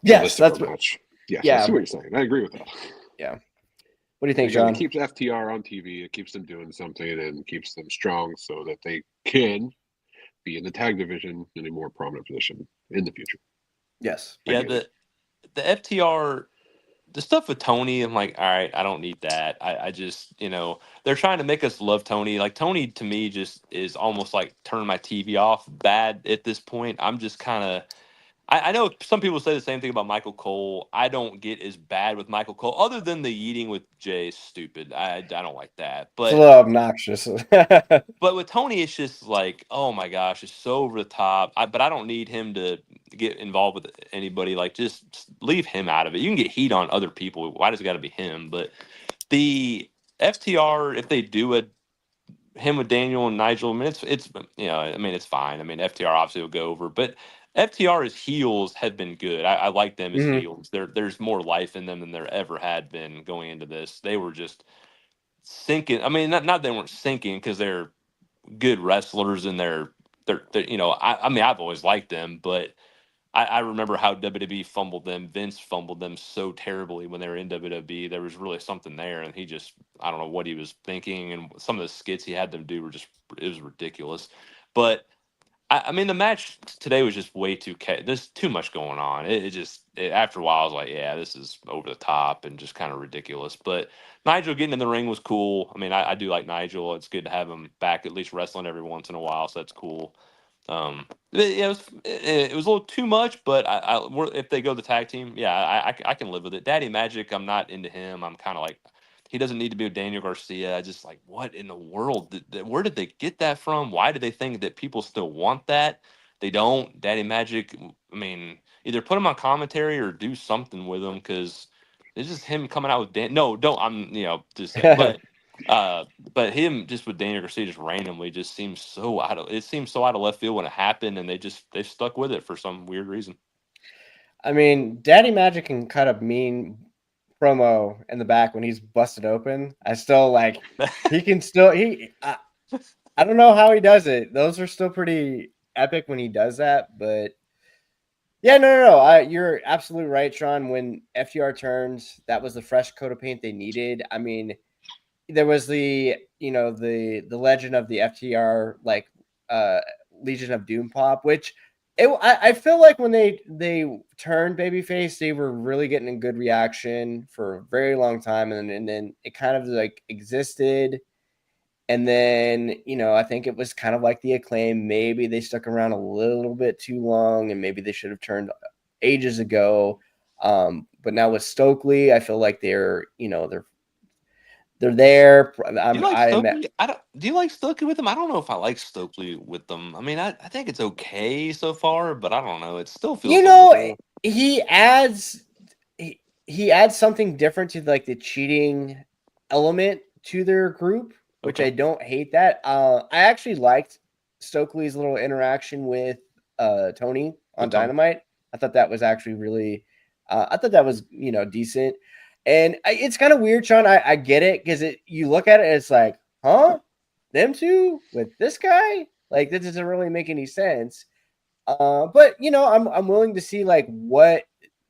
that's match. Yes, yeah. I see what you're saying. I agree with that. Yeah. What do you think, John? It keeps FTR on TV. It keeps them doing something and keeps them strong so that they can be in the tag division in a more prominent position in the future. Yes. Yeah. the FTR, the stuff with Tony, I'm like, all right, I don't need that. I just, they're trying to make us love Tony. Like Tony to me just is almost like turn my TV off bad at this point. I'm just kind of, I know some people say the same thing about Michael Cole. I don't get as bad with Michael Cole, other than the eating with Jay is stupid. I don't like that. It's a But little obnoxious. but with Tony, it's just like, oh my gosh, it's so over the top. But I don't need him to get involved with anybody. Like, just leave him out of it. You can get heat on other people. Why does it got to be him? But the FTR, if they do him with Daniel and Nigel, I mean, it's fine. I mean, FTR obviously will go over, but FTR as heels have been good. I like them as Mhm. heels. There's more life in them than there ever had been going into this. They were just sinking. I mean, not they weren't sinking because they're good wrestlers and I mean, I've always liked them, but I remember how WWE fumbled them. Vince fumbled them so terribly when they were in WWE. There was really something there, and I don't know what he was thinking, and some of the skits he had them do it was ridiculous. But I mean, the match today was just way too. There's too much going on. After a while, I was like, yeah, this is over the top and just kind of ridiculous. But Nigel getting in the ring was cool. I mean, I do like Nigel. It's good to have him back, at least wrestling every once in a while. So that's cool. It was a little too much, but if they go the tag team, yeah, I can live with it. Daddy Magic, I'm not into him. I'm kind of like, he doesn't need to be with Daniel Garcia. I just like, what in the world? Where did they get that from? Why do they think that people still want that? They don't. Daddy Magic, I mean, either put him on commentary or do something with him, because it's just him coming out with Dan. No, don't. I'm, just saying, but him just with Daniel Garcia just randomly just seems so out of left field when it happened, and they stuck with it for some weird reason. I mean, Daddy Magic can cut a mean promo in the back when he's busted open. I still like he can still I don't know how he does it. Those are still pretty epic when he does that, but yeah, no. You're absolutely right, Sean. When FTR turns, that was the fresh coat of paint they needed. I mean, there was the legend of the FTR uh Legion of Doom pop, which I feel like when they turned babyface, they were really getting a good reaction for a very long time, and then it kind of like existed. And then, I think it was kind of like the Acclaim. Maybe they stuck around a little bit too long, and maybe they should have turned ages ago. But now with Stokely, I feel like they're there. Do you like Stokely? Do you like Stokely with them? I don't know if I like Stokely with them. I mean, I think it's okay so far, but I don't know. It still feels a little. He adds he adds something different to like the cheating element to their group, which Okay. I don't hate that. I actually liked Stokely's little interaction with Tony on Dynamite. I thought that was actually really I thought that was, decent. And it's kind of weird, Sean. I get it, because you look at it and it's like, huh? Them two with this guy? Like, this doesn't really make any sense. But I'm willing to see like what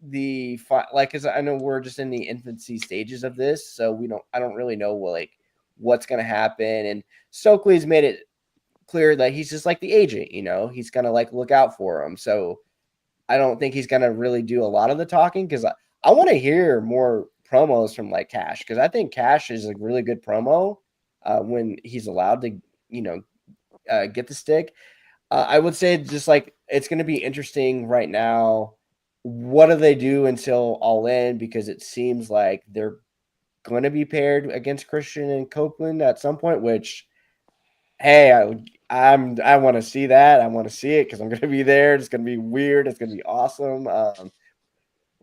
because I know we're just in the infancy stages of this, so I don't really know what's gonna happen. And Stokely's made it clear that he's just like the agent, he's gonna like look out for him. So I don't think he's gonna really do a lot of the talking, because I want to hear more promos from like Cash, because I think Cash is a really good promo when he's allowed to, get the stick. I would say just like it's going to be interesting right now. What do they do until All In? Because it seems like they're going to be paired against Christian and Copeland at some point. Which, hey, I want to see that. I want to see it because I'm going to be there. It's going to be weird. It's going to be awesome.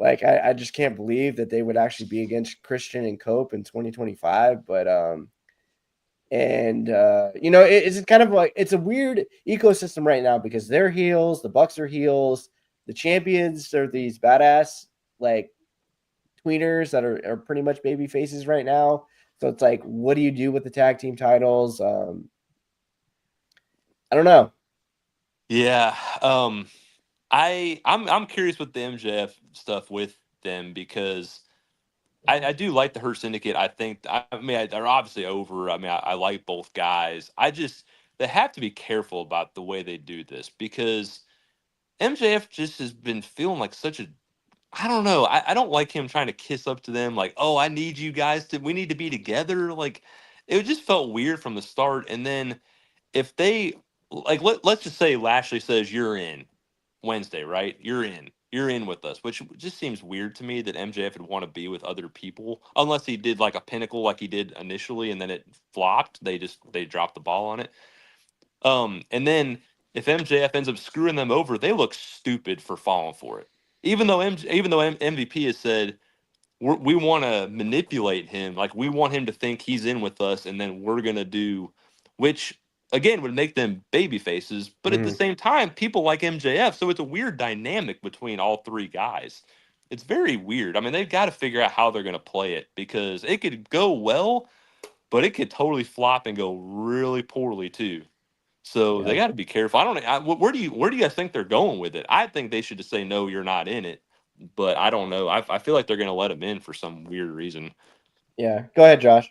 I just can't believe that they would actually be against Christian and Cope in 2025. But it's kind of like it's a weird ecosystem right now, because they're heels, the Bucks are heels, the champions are these badass like tweeners that are pretty much baby faces right now. So it's like, what do you do with the tag team titles? I don't know. Yeah. I'm curious with the MJF stuff with them, because I do like the Hurt Syndicate. They're obviously over. I mean, I like both guys. They have to be careful about the way they do this, because MJF just has been feeling like such a I don't know. I don't like him trying to kiss up to them like, oh, I need you guys we need to be together. Like, it just felt weird from the start. And then if they, like, let's just say Lashley says you're in Wednesday, right? You're in with us, which just seems weird to me that MJF would want to be with other people unless he did like a Pinnacle like he did initially and then it flopped. They dropped the ball on it. And then if MJF ends up screwing them over, they look stupid for falling for it. Even though MVP has said we want to manipulate him, like we want him to think he's in with us, and then we're gonna do, which again would make them baby faces. But at the same time, people like MJF, so it's a weird dynamic between all three guys. It's very weird. I mean, they've got to figure out how they're gonna play it because it could go well, but it could totally flop and go really poorly too. So they got to be careful. I don't know. Where do you guys think they're going with it? I think they should just say no, you're not in it. But I don't know. I feel like they're going to let him in for some weird reason. Yeah, go ahead, Josh.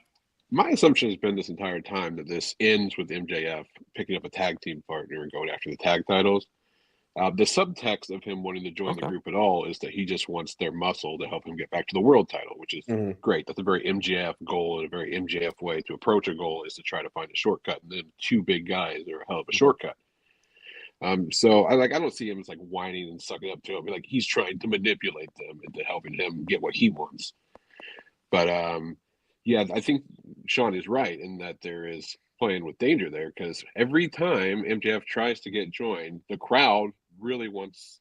My assumption has been this entire time that this ends with MJF picking up a tag team partner and going after the tag titles. The subtext of him wanting to join the group at all is that he just wants their muscle to help him get back to the world title, which is great. That's a very MJF goal and a very MJF way to approach a goal is to try to find a shortcut. And then two big guys are a hell of a shortcut. So I don't see him as like whining and sucking up to him. Like he's trying to manipulate them into helping him get what he wants. But yeah, I think Sean is right in that there is playing with danger there because every time MJF tries to get joined, the crowd really wants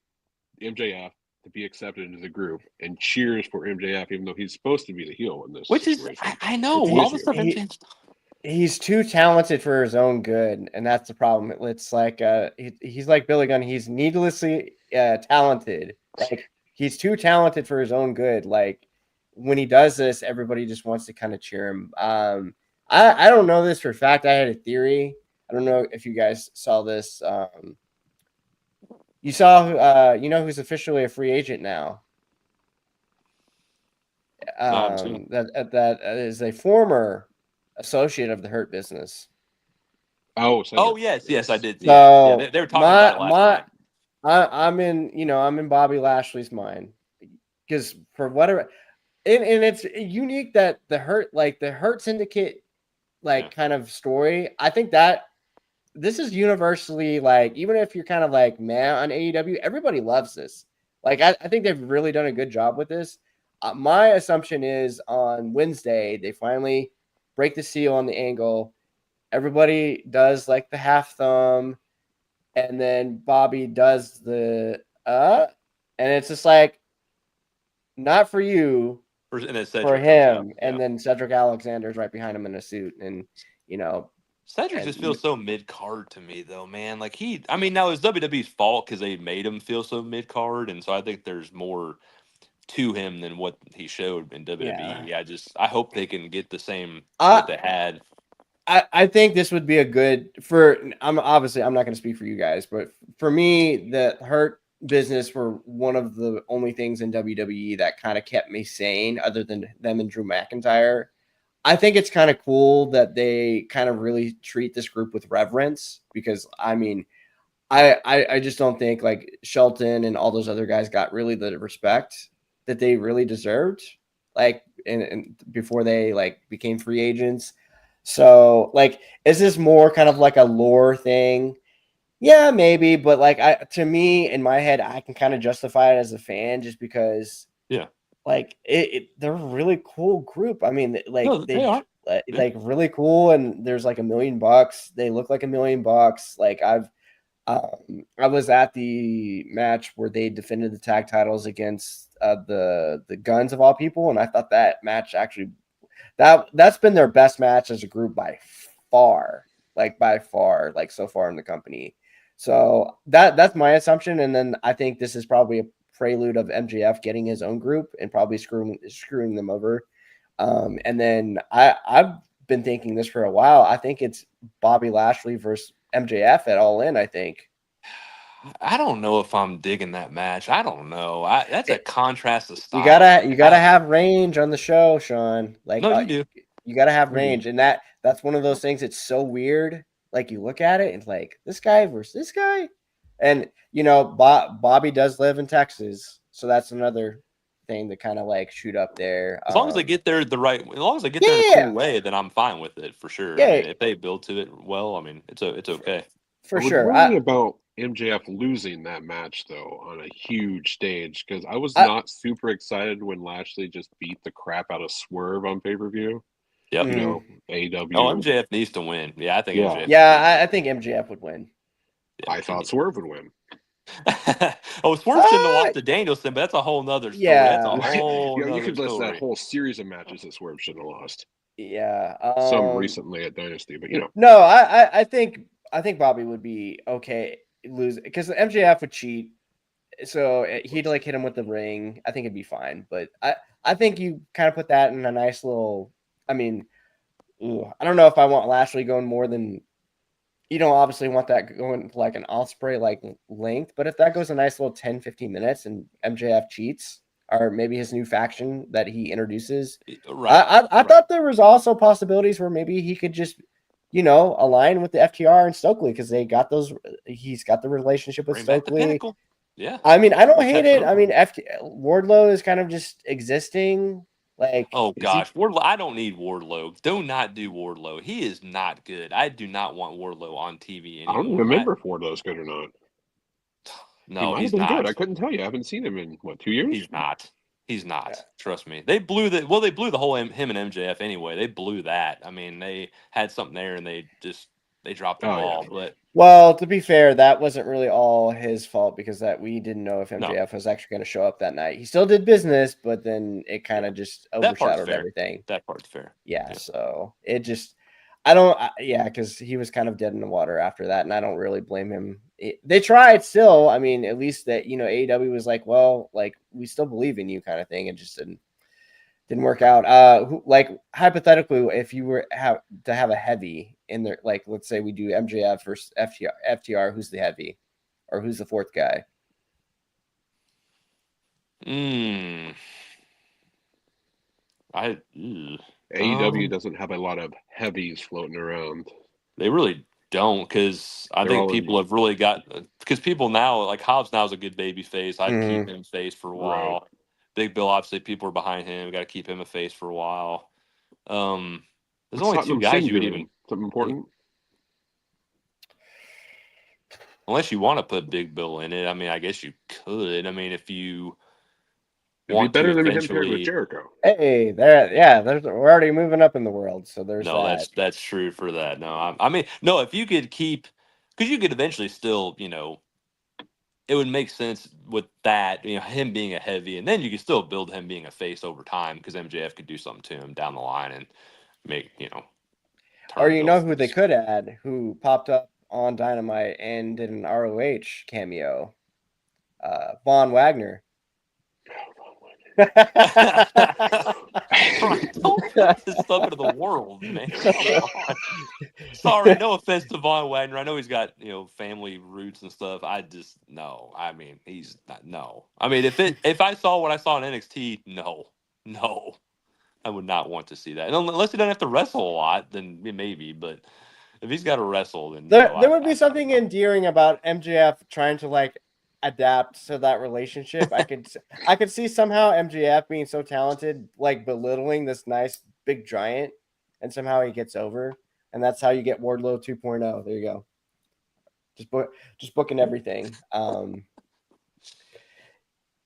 MJF to be accepted into the group and cheers for MJF, even though he's supposed to be the heel in this situation. I know all the stuff MJF. He's too talented for his own good, and that's the problem. It's like he's like Billy Gunn. He's needlessly talented. Like he's too talented for his own good. Like when he does this, everybody just wants to kind of cheer him. I don't know this for a fact. I had a theory. I don't know if you guys saw this. You saw, who's officially a free agent now. That is a former associate of the Hurt Business. Oh, yes, I did. So they were talking about it last night. I'm in Bobby Lashley's mind because for whatever, and it's unique that the Hurt Syndicate, kind of story. I think that this is universally even if you're kind of meh on AEW, everybody loves this. I think they've really done a good job with this. My assumption is on Wednesday they finally break the seal on the angle. Everybody does the half thumb, and then Bobby does the and it's just not for you, for him, and then Cedric Alexander's right behind him in a suit, and Cedric just feels so mid-card to me, though, man. Now it's WWE's fault because they made him feel so mid-card, and so I think there's more to him than what he showed in WWE. Yeah. I hope they can get the same that they had. I think this would be a good I'm not going to speak for you guys, but for me, the Hurt Business were one of the only things in WWE that kind of kept me sane, other than them and Drew McIntyre. I think it's kind of cool that they kind of really treat this group with reverence because, I just don't think Shelton and all those other guys got really the respect that they really deserved, and before they became free agents. So is this more kind of a lore thing? Yeah, maybe, but to me in my head, I can kind of justify it as a fan just because. Yeah. They're a really cool group. I mean, they are really cool, and there's $1 million. They look like $1 million. I was at the match where they defended the tag titles against the Guns of all people, and I thought that match actually that's been their best match as a group by far, so far in the company. So that's my assumption, and then I think this is probably a prelude of MJF getting his own group and probably screwing them over. And then I've been thinking this for a while. I think it's Bobby Lashley versus MJF at All In. I think. I don't know if I'm digging that match. I don't know. That's a contrast of style. You gotta have range on the show, Sean. No, you do. You gotta have range, and that's one of those things. It's so weird. You look at it and this guy versus this guy. And Bobby does live in Texas, so that's another thing to kind of like shoot up there. As long as they get there the right, as long as they get there in a cool way, then I'm fine with it for sure. Yeah. I mean, if they build to it well, I mean, it's okay. For I was sure. worried about MJF losing that match though on a huge stage because I was not super excited when Lashley just beat the crap out of Swerve on pay-per-view. Yep. You know, AEW. Oh, MJF needs to win. Yeah, I think MJF. Yeah, I think MJF would win. Yeah, I thought Swerve would win. Swerve shouldn't have lost to Danielson, but that's a whole nother story. Yeah. That's a whole you could list story. that whole series of matches that Swerve shouldn't have lost. Yeah. Some recently at Dynasty, but No, I think Bobby would be okay losing because MJF would cheat. So he'd like hit him with the ring. I think it'd be fine. But I think you kind of put that in a nice little. I mean, I don't know if I want Lashley going more than. You don't obviously want that going like an Ospreay like length, but if that goes a nice little 10, 15 minutes and MJF cheats, or maybe his new faction that he introduces, I thought there was also possibilities where maybe he could just, align with the FTR and Stokely because he's got the relationship with Stokely. Yeah. I mean, I don't hate it. I mean, Wardlow is kind of just existing. Like, oh gosh, Wardlow! I don't need Wardlow. Do not do Wardlow. He is not good. I do not want Wardlow on TV anymore. I don't remember if Wardlow's good or not. No, he's not. Good. I couldn't tell you. I haven't seen him in 2 years. He's not. He's not. Yeah. Trust me. They blew the whole him and MJF anyway. They blew that. I mean, they had something there and they dropped the ball. Yeah. But well, to be fair, that wasn't really all his fault because that we didn't know if MJF was actually going to show up that night. He still did business, but then it kind of just overshadowed everything. That part's fair. Yeah. So it just, because he was kind of dead in the water after that, and I don't really blame him. They tried still. I mean, at least that AEW was like, well, like we still believe in you, kind of thing. It just didn't work out. Like hypothetically, if you were to have a heavy in there, like let's say we do MJF versus FTR, who's the heavy, or who's the fourth guy? AEW doesn't have a lot of heavies floating around. They really don't, because I think people have really got because people now like Hobbs now is a good baby face. I'd keep him face for a while. Right. Big Bill, obviously, people are behind him. We got to keep him a face for a while. There's only two guys you would even something important. Unless you want to put Big Bill in it, I mean, I guess you could. I mean, if you want to than him paired with Jericho. Hey, we're already moving up in the world, so there's that's true for that. No, I mean, no, if you could keep, because you could eventually still, it would make sense with that, him being a heavy, and then you could still build him being a face over time because MJF could do something to him down the line and make, or who they could add, who popped up on Dynamite and did an ROH cameo, Von Wagner. Don't put this stuff into the world, man. Sorry, no offense to Von Wagner. I know he's got family roots and stuff. I just no. I mean, he's not. No. I mean, if I saw what I saw in NXT, no, I would not want to see that. Unless he doesn't have to wrestle a lot, then maybe. But if he's got to wrestle, then there would be something endearing about MJF trying to adapt to that relationship. I could see somehow MJF being so talented, belittling this nice big giant, and somehow he gets over, and that's how you get Wardlow 2.0. There you go. Just booking everything.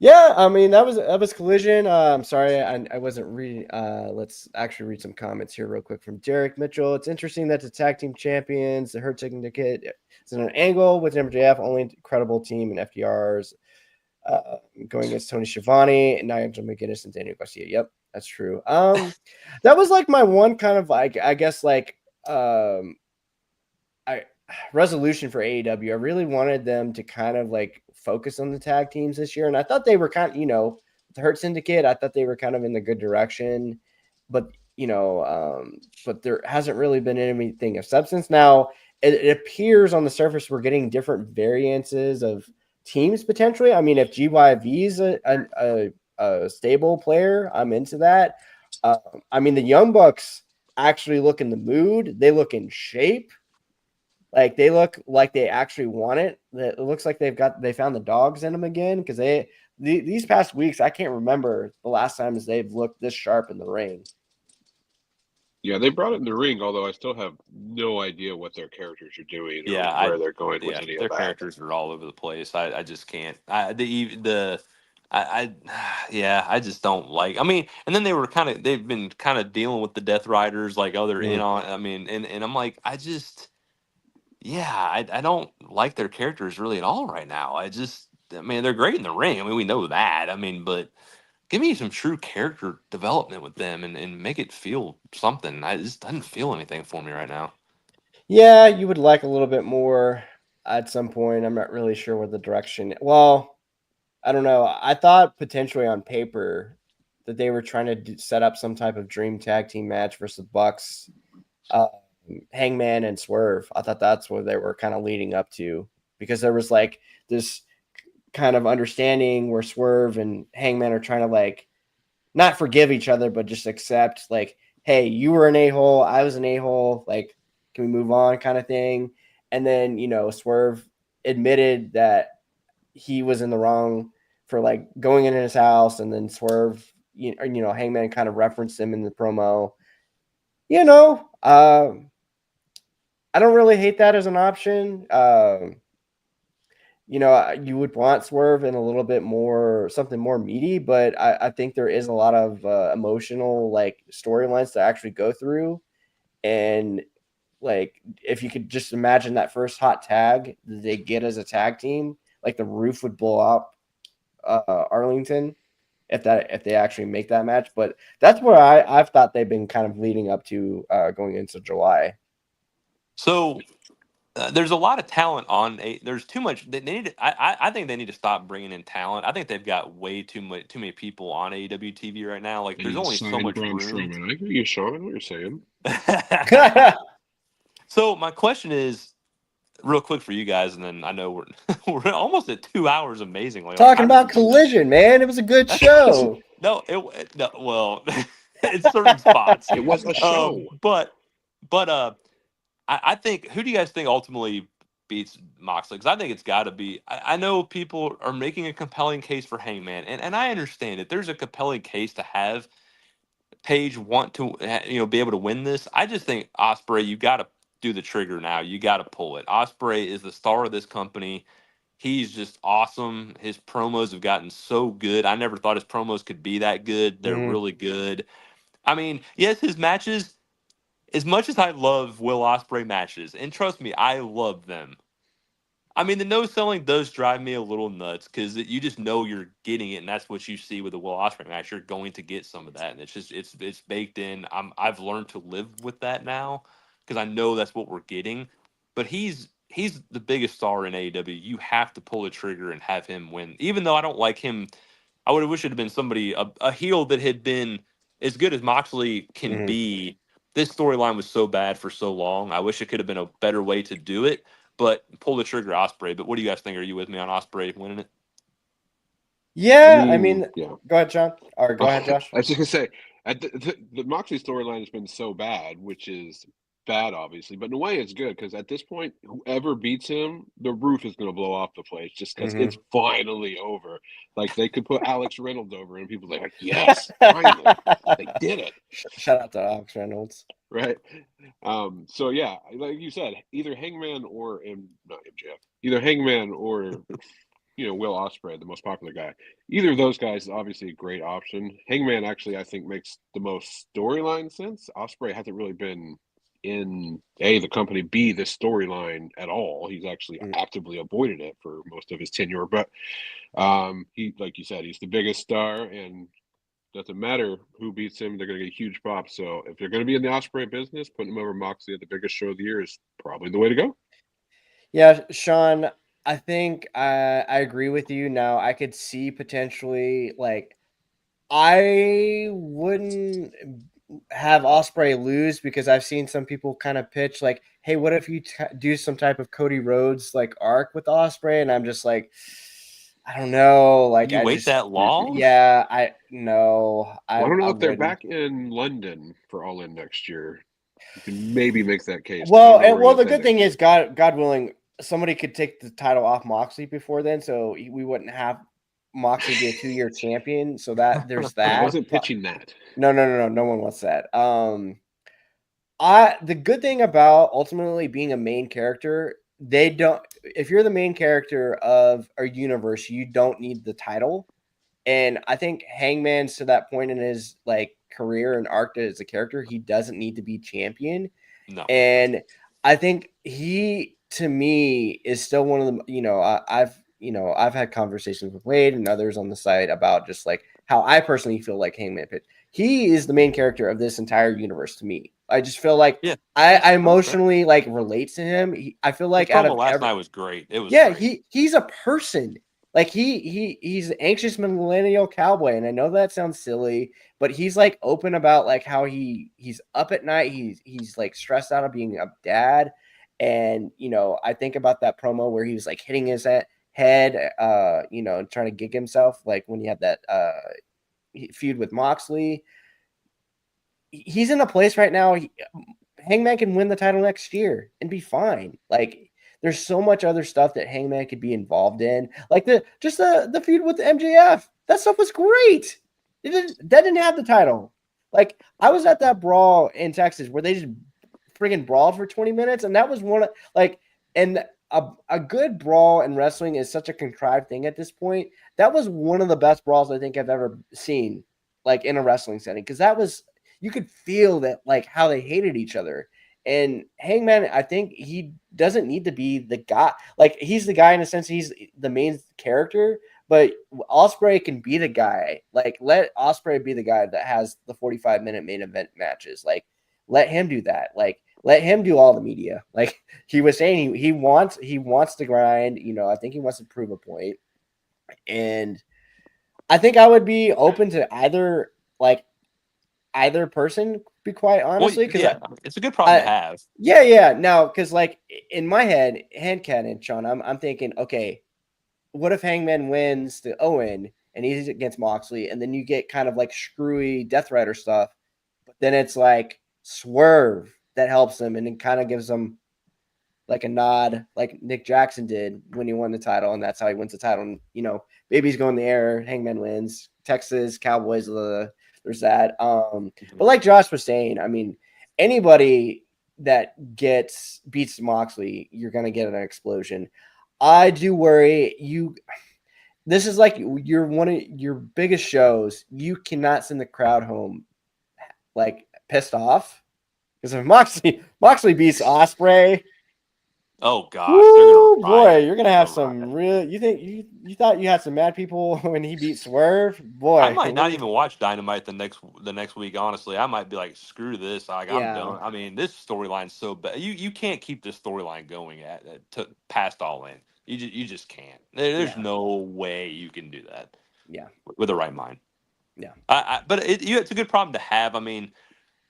Yeah, I mean that was Collision. I'm sorry I wasn't reading. Let's actually read some comments here real quick from Derek Mitchell. It's interesting that the tag team champions, the Hurt Syndicate, is in an angle with MJF, only credible team, and FDR's going against Tony Schiavone and Nigel McGuinness and Daniel Garcia. Yep, that's true. That was my one kind of I guess resolution for AEW. I really wanted them to kind of focus on the tag teams this year, and I thought they were kind of the Hurt Syndicate. I thought they were kind of in the good direction, but but there hasn't really been anything of substance. Now it appears on the surface we're getting different variances of teams potentially. I mean, if GYV is a stable player, I'm into that. I mean, the Young Bucks actually look in the mood. They look in shape. They look like they actually want it. It looks like they found the dogs in them again because these past weeks, I can't remember the last times they've looked this sharp in the ring. Yeah, they brought it in the ring, although I still have no idea what their characters are doing or where they're going with any their of that. characters are all over the place. I just can't. I just don't like. I mean, and then they've been kind of dealing with the Death Riders, like, oh, they're in on. I mean, and I'm like, I don't like their characters really at all right now. I mean, they're great in the ring. I mean, we know that. I mean, but give me some true character development with them and make it feel something. It just doesn't feel anything for me right now. Yeah, you would like a little bit more at some point. I'm not really sure what the direction. Well, I don't know. I thought potentially on paper that they were trying to set up some type of dream tag team match versus Bucks, Hangman and Swerve. I thought that's what they were kind of leading up to, because there was like this kind of understanding where Swerve and Hangman are trying to like not forgive each other, but just accept like, hey, you were an a-hole, I was an a-hole, like, can we move on, kind of thing. And then, Swerve admitted that he was in the wrong for like going into his house, and then Swerve, Hangman kind of referenced him in the promo. I don't really hate that as an option. You would want Swerve in a little bit more, something more meaty, but I think there is a lot of emotional like storylines to actually go through. And like, if you could just imagine that first hot tag that they get as a tag team, like the roof would blow up Arlington if they actually make that match. But that's where I've thought they've been kind of leading up to going into July. So there's a lot of talent there's too much. They need. I think they need to stop bringing in talent. I think they've got way too many people on AEW TV right now. Like, there's only so much room. Strowman. I agree, Sean, what you're saying. So my question is, real quick for you guys, and then I know we're almost at 2 hours. Amazingly, talking about Collision, man. It was a good show. No, well, it's certain spots. It was a show, but I think, who do you guys think ultimately beats Moxley? Because I think it's got to be. I know people are making a compelling case for Hangman, and I understand it. There's a compelling case to have Paige want to be able to win this. I just think Ospreay, you got to do the trigger now. You got to pull it. Ospreay is the star of this company. He's just awesome. His promos have gotten so good. I never thought his promos could be that good. They're really good. I mean, yes, his matches, as much as I love Will Ospreay matches, and trust me, I love them. I mean, the no selling does drive me a little nuts, because you just know you're getting it, and that's what you see with the Will Ospreay match. You're going to get some of that, and it's baked in. I've learned to live with that now, because I know that's what we're getting. But he's the biggest star in AEW. You have to pull the trigger and have him win. Even though I don't like him, I would have wished it had been somebody, a heel that had been as good as Moxley can be. This storyline was so bad for so long. I wish it could have been a better way to do it. But pull the trigger, Ospreay. But what do you guys think? Are you with me on Ospreay winning it? Yeah, I mean, yeah. Go ahead, John. Or go ahead, Josh. I was just gonna say, the Moxley storyline has been so bad, which is bad, obviously, but in a way it's good, because at this point, whoever beats him, the roof is going to blow off the place, just because it's finally over. Like, they could put Alex Reynolds over, and people are like, yes, finally, they did it. Shout out to Alex Reynolds. Right. So yeah, like you said, either Hangman or not MJF, either Hangman or Will Ospreay, the most popular guy. Either of those guys is obviously a great option. Hangman actually, I think, makes the most storyline sense. Ospreay hasn't really been in the company, B, the storyline at all. He's actually actively avoided it for most of his tenure. But he, like you said, he's the biggest star, and doesn't matter who beats him, they're going to get a huge pop. So if they're going to be in the Ospreay business, putting him over Moxley at the biggest show of the year is probably the way to go. Yeah, Sean, I think I agree with you. Now, I could see potentially, like, I wouldn't have Ospreay lose, because I've seen some people kind of pitch like, hey, what if you do some type of Cody Rhodes like arc with Ospreay? And I'm just like, I don't know. Like, you wait that long? Yeah, I know. I don't know if they're back in London for All In next year. You can maybe make that case. Well, the good thing is, God willing, somebody could take the title off Moxley before then, so we wouldn't have Moxley be a 2-year champion. So that there's I that. wasn't pitching that. No. No one wants that. The good thing about ultimately being a main character, they don't. If you're the main character of a universe, you don't need the title. And I think Hangman's to that point in his like career and arc as a character, he doesn't need to be champion. No. And I think he, to me, is still one of the, I've had conversations with Wade and others on the site about just like how I personally feel like Hangman pitch. He is the main character of this entire universe to me. I just feel like I emotionally like relate to him. I feel like his promo last night was great. It was great. He's a person. Like he's an anxious millennial cowboy, and I know that sounds silly, but he's like open about like how he's up at night. He's like stressed out of being a dad, and I think about that promo where he was like hitting his head, trying to gig himself, like when he had that feud with Moxley. He's in a place right now. Hangman can win the title next year and be fine. Like there's so much other stuff that Hangman could be involved in, like the feud with the MJF. That stuff was great. That didn't have the title. Like I was at that brawl in Texas where they just friggin' brawled for 20 minutes, and that was one of like, and a good brawl in wrestling is such a contrived thing at this point. That was one of the best brawls I think I've ever seen, like in a wrestling setting, because that was, you could feel that like how they hated each other. And Hangman, I think he doesn't need to be the guy. Like he's the guy in a sense, he's the main character, but Ospreay can be the guy. Like let Ospreay be the guy that has the 45-minute main event matches. Like let him do that. Like let him do all the media. Like he was saying, he wants to grind. I think he wants to prove a point. And I think I would be open to either person, be quite honestly, because it's a good problem to have. Yeah. Now, because like in my head canon, Sean, I'm thinking, okay, what if Hangman wins to Owen and he's against Moxley, and then you get kind of like screwy Death Rider stuff, but then it's like Swerve that helps him and it kind of gives him like a nod, like Nick Jackson did when he won the title, and that's how he wins the title. And babies go in the air, Hangman wins. Texas Cowboys, there's that. But like Josh was saying, I mean, anybody that beats Moxley, you're gonna get an explosion. I do worry this is like you're one of your biggest shows. You cannot send the crowd home like pissed off, because if Moxley beats Ospreay, oh gosh, woo, boy, you're gonna have some real. You think you thought you had some mad people when he beat Swerve? Boy, I might not even watch Dynamite the next week. Honestly, I might be like, screw this. Like I'm done. I mean, this storyline's so bad. You can't keep this storyline going past All In. You just can't. There's no way you can do that. Yeah, with the right mind. Yeah, but it's a good problem to have. I mean,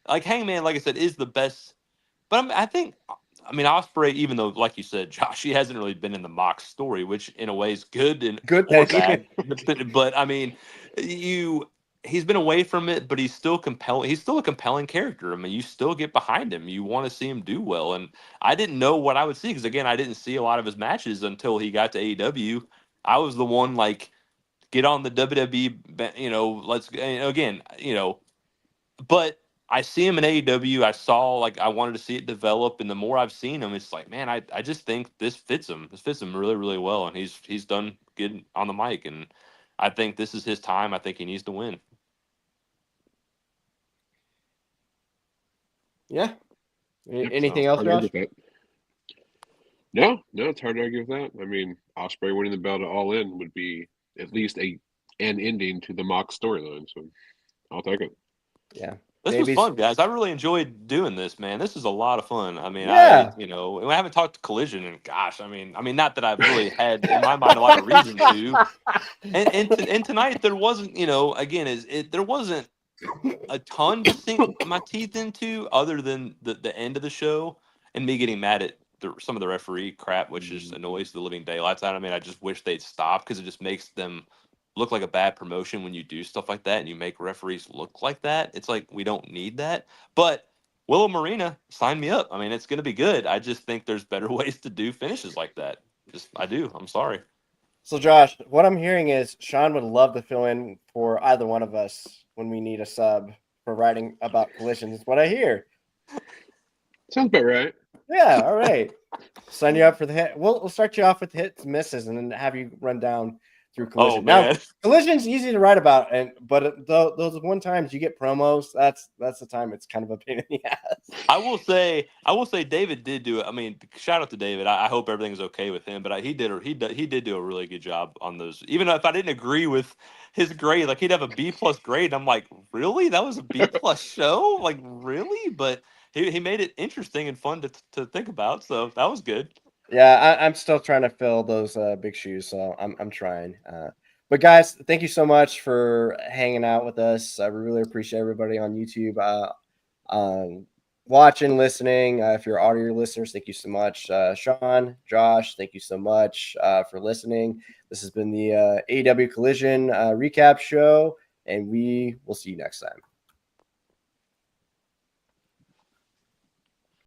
like Hangman, like I said, is the best. But I think, Ospreay, even though, like you said, Josh, he hasn't really been in the Mox story, which in a way is good or bad. But I mean, he's been away from it, but he's still compelling. He's still a compelling character. I mean, you still get behind him. You want to see him do well. And I didn't know what I would see because, again, I didn't see a lot of his matches until he got to AEW. I was the one like, get on the WWE, let's again, but I see him in AEW. I saw, like, I wanted to see it develop, and the more I've seen him, it's like, man, I just think this fits him. This fits him really, really well, and he's done good on the mic, and I think this is his time. I think he needs to win. Yeah. Anything else, Josh? No, it's hard to argue with that. I mean, Ospreay winning the belt All In would be at least an ending to the Mox storyline, so I'll take it. Yeah. This was fun, guys. I really enjoyed doing this, man. This is a lot of fun. I mean, yeah. I haven't talked to Collision, and gosh, I mean, not that I've really had in my mind a lot of reason to. And tonight there wasn't, there wasn't a ton to sink my teeth into, other than the end of the show and me getting mad at some of the referee crap, which just annoys the living daylights out of me. I just wish they'd stop, because it just makes them look like a bad promotion when you do stuff like that and you make referees look like that. It's like, we don't need that. But Willow Marina, sign me up. I mean, it's going to be good. I just think there's better ways to do finishes like that. I do. I'm sorry. So, Josh, what I'm hearing is Sean would love to fill in for either one of us when we need a sub for writing about collisions. Is what I hear. Sounds about right. Yeah, all right. Sign you up for the hit. We'll start you off with hits and misses, and then have you run down through collision. Oh man, Now, collision's easy to write about, but those one times you get promos, that's the time it's kind of a pain in the ass. I will say David did do it. I mean, shout out to David. I hope everything's okay with him, but he did do a really good job on those. Even if I didn't agree with his grade, like he'd have a B+ grade. And I'm like, really? That was a B+ show? Like, really? But he made it interesting and fun to think about. So that was good. Yeah, I'm still trying to fill those big shoes, so I'm trying. But guys, thank you so much for hanging out with us. I really appreciate everybody on YouTube watching, listening. If you're audio listeners, thank you so much. Sean, Josh, thank you so much for listening. This has been the AEW Collision recap show, and we will see you next time.